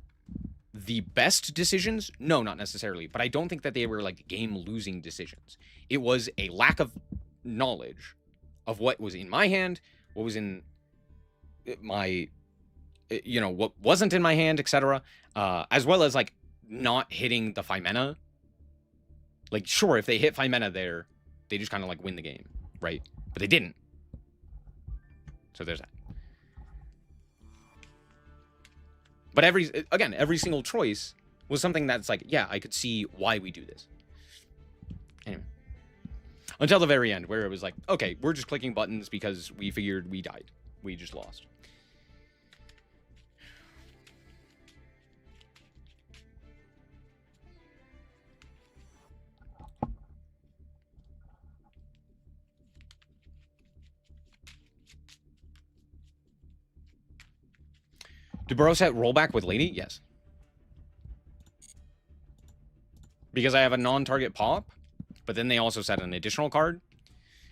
the best decisions? No, not necessarily. But I don't think that they were, like, game-losing decisions. It was a lack of knowledge of what was in my hand, what was in my, you know, what wasn't in my hand, etc. As well as, like, not hitting the Fimena. Like, sure, if they hit Fimena there, they just kind of, like, win the game, right? But they didn't. So there's that. But every single choice was something that's like, yeah, I could see why we do this. Anyway. Until the very end, where it was like, okay, we're just clicking buttons because we figured we died. We just lost. Do Burrow set rollback with Lady? Yes. Because I have a non-target pop, but then they also set an additional card.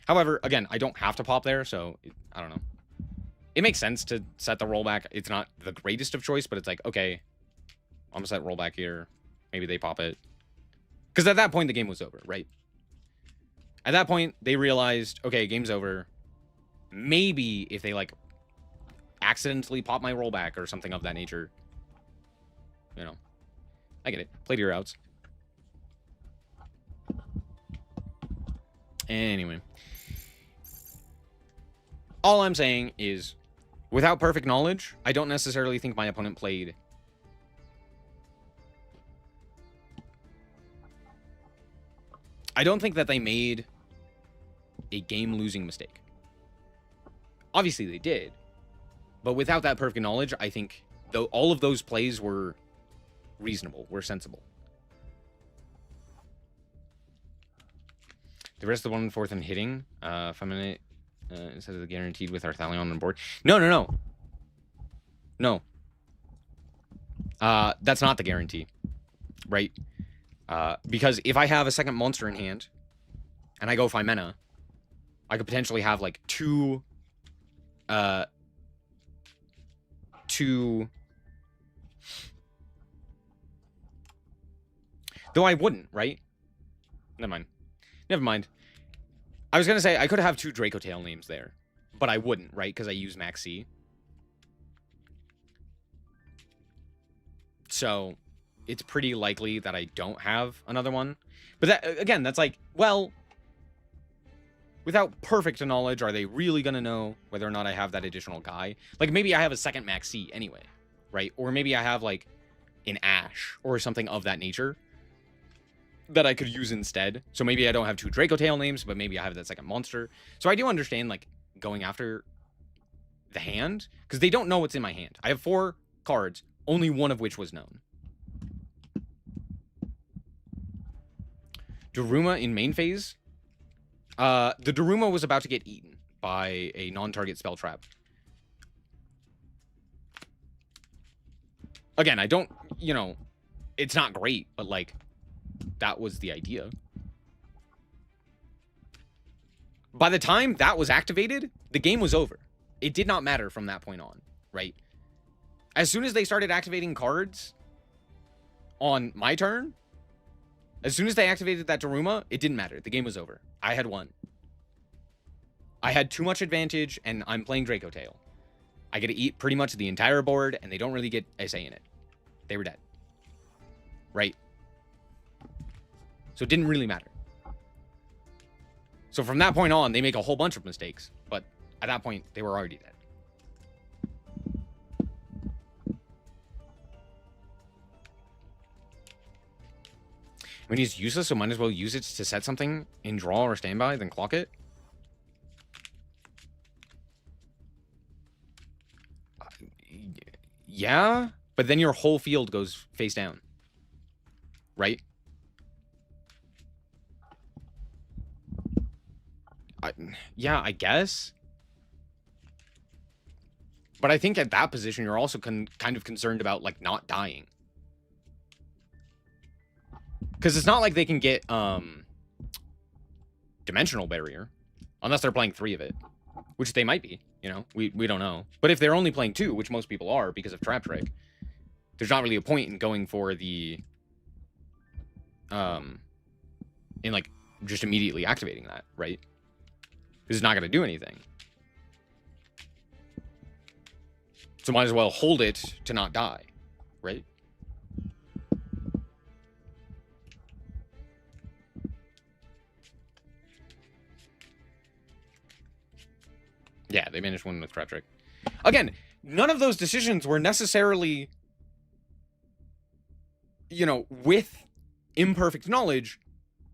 However, again, I don't have to pop there, so I don't know. It makes sense to set the rollback. It's not the greatest of choice, but it's like, okay, I'm gonna set rollback here. Maybe they pop it. Because at that point, the game was over, right? At that point, they realized, okay, game's over. Maybe if they, like, accidentally pop my rollback or something of that nature. You know. I get it. Play to your outs. Anyway. All I'm saying is, without perfect knowledge, I don't necessarily think my opponent played... I don't think that they made a game-losing mistake. Obviously, they did. But without that perfect knowledge, I think though all of those plays were reasonable, were sensible. The rest of the 1/4 and hitting, 5 minute, instead of the guaranteed with our Thalion on board. No. That's not the guarantee, right? Because if I have a second monster in hand, and I go 5 mana, I could potentially have like two. Though I wouldn't, right? Never mind. I was gonna say I could have 2 Draco Tail names there, but I wouldn't, right? Because I use Max C. So it's pretty likely that I don't have another one. But that, again, that's like, well, without perfect knowledge, are they really gonna know whether or not I have that additional guy? Like, maybe I have a second Max C anyway, right? Or maybe I have, like, an Ash or something of that nature that I could use instead. So maybe I don't have 2 Draco Tail names, but maybe I have that second monster. So I do understand, like, going after the hand, because they don't know what's in my hand. I have 4 cards, only one of which was known. Daruma in main phase. The Daruma was about to get eaten by a non-target spell trap. Again, I don't, you know, it's not great, but, like, that was the idea. By the time that was activated, the game was over. It did not matter from that point on, right? As soon as they started activating cards on my turn, as soon as they activated that Daruma, it didn't matter. The game was over. I had won. I had too much advantage, and I'm playing Draco Tail. I get to eat pretty much the entire board, and they don't really get a say in it. They were dead. Right? So it didn't really matter. So from that point on, they make a whole bunch of mistakes, but at that point, they were already dead. I mean, he's useless, so might as well use it to set something in draw or standby, then clock it. Yeah, but then your whole field goes face down. Right? Yeah, I guess. But I think at that position, you're also kind of concerned about, like, not dying. Because it's not like they can get, Dimensional Barrier. Unless they're playing 3 of it. Which they might be, you know? We don't know. But if they're only playing 2, which most people are because of Trap Trick, there's not really a point in going for the, in, like, just immediately activating that, right? Because it's not going to do anything. So might as well hold it to not die, right? Yeah, they managed one with Trap Trick. Again, none of those decisions were necessarily you know, with imperfect knowledge,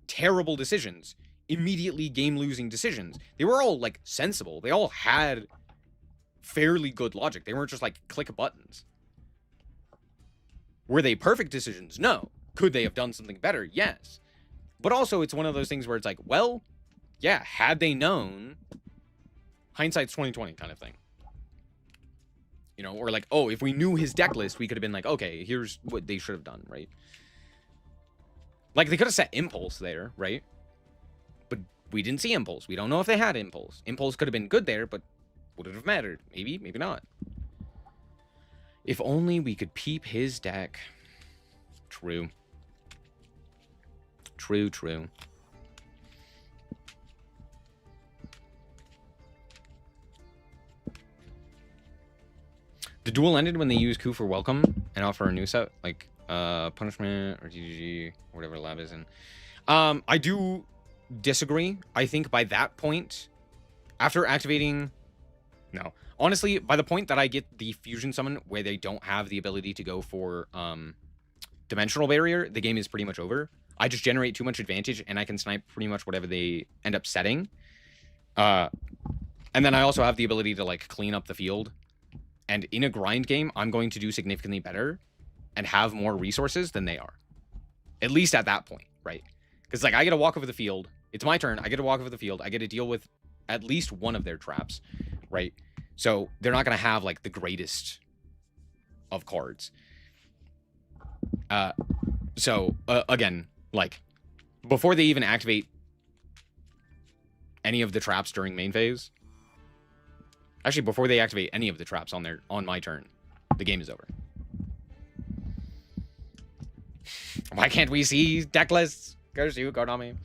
terrible decisions, immediately game-losing decisions. They were all, like, sensible. They all had fairly good logic. They weren't just, like, click buttons. Were they perfect decisions? No. Could they have done something better? Yes. But also, it's one of those things where it's like, well, yeah, had they known, hindsight's 2020 kind of thing. You know, or like, oh, if we knew his deck list, we could have been like, okay, here's what they should have done, right? Like, they could have set Impulse there, right? But we didn't see Impulse. We don't know if they had Impulse. Impulse could have been good there, but would it have mattered? Maybe, maybe not. If only we could peep his deck. True. True, true. The duel ended when they use Coup for welcome and offer a new set, like punishment or GGG, or whatever lab is in. I do disagree. I think by that point, after activating... No. Honestly, by the point that I get the fusion summon where they don't have the ability to go for dimensional barrier, the game is pretty much over. I just generate too much advantage and I can snipe pretty much whatever they end up setting. And then I also have the ability to like clean up the field. And in a grind game, I'm going to do significantly better and have more resources than they are. At least at that point, right? Because like I get to walk over the field. It's my turn. I get to walk over the field. I get to deal with at least one of their traps, right? So they're not going to have like the greatest of cards. Again, like before they even activate any of the traps during main phase, actually before they activate any of the traps on my turn, the game is over. Why can't we see deck lists? Curse you, Konami.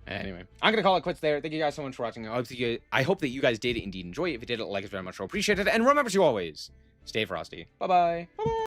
Anyway, I'm gonna call it quits there. Thank you guys so much for watching. I hope that you guys did indeed enjoy it. If you did, like it very much, so appreciate it. And remember to always stay frosty. Bye bye. Bye bye.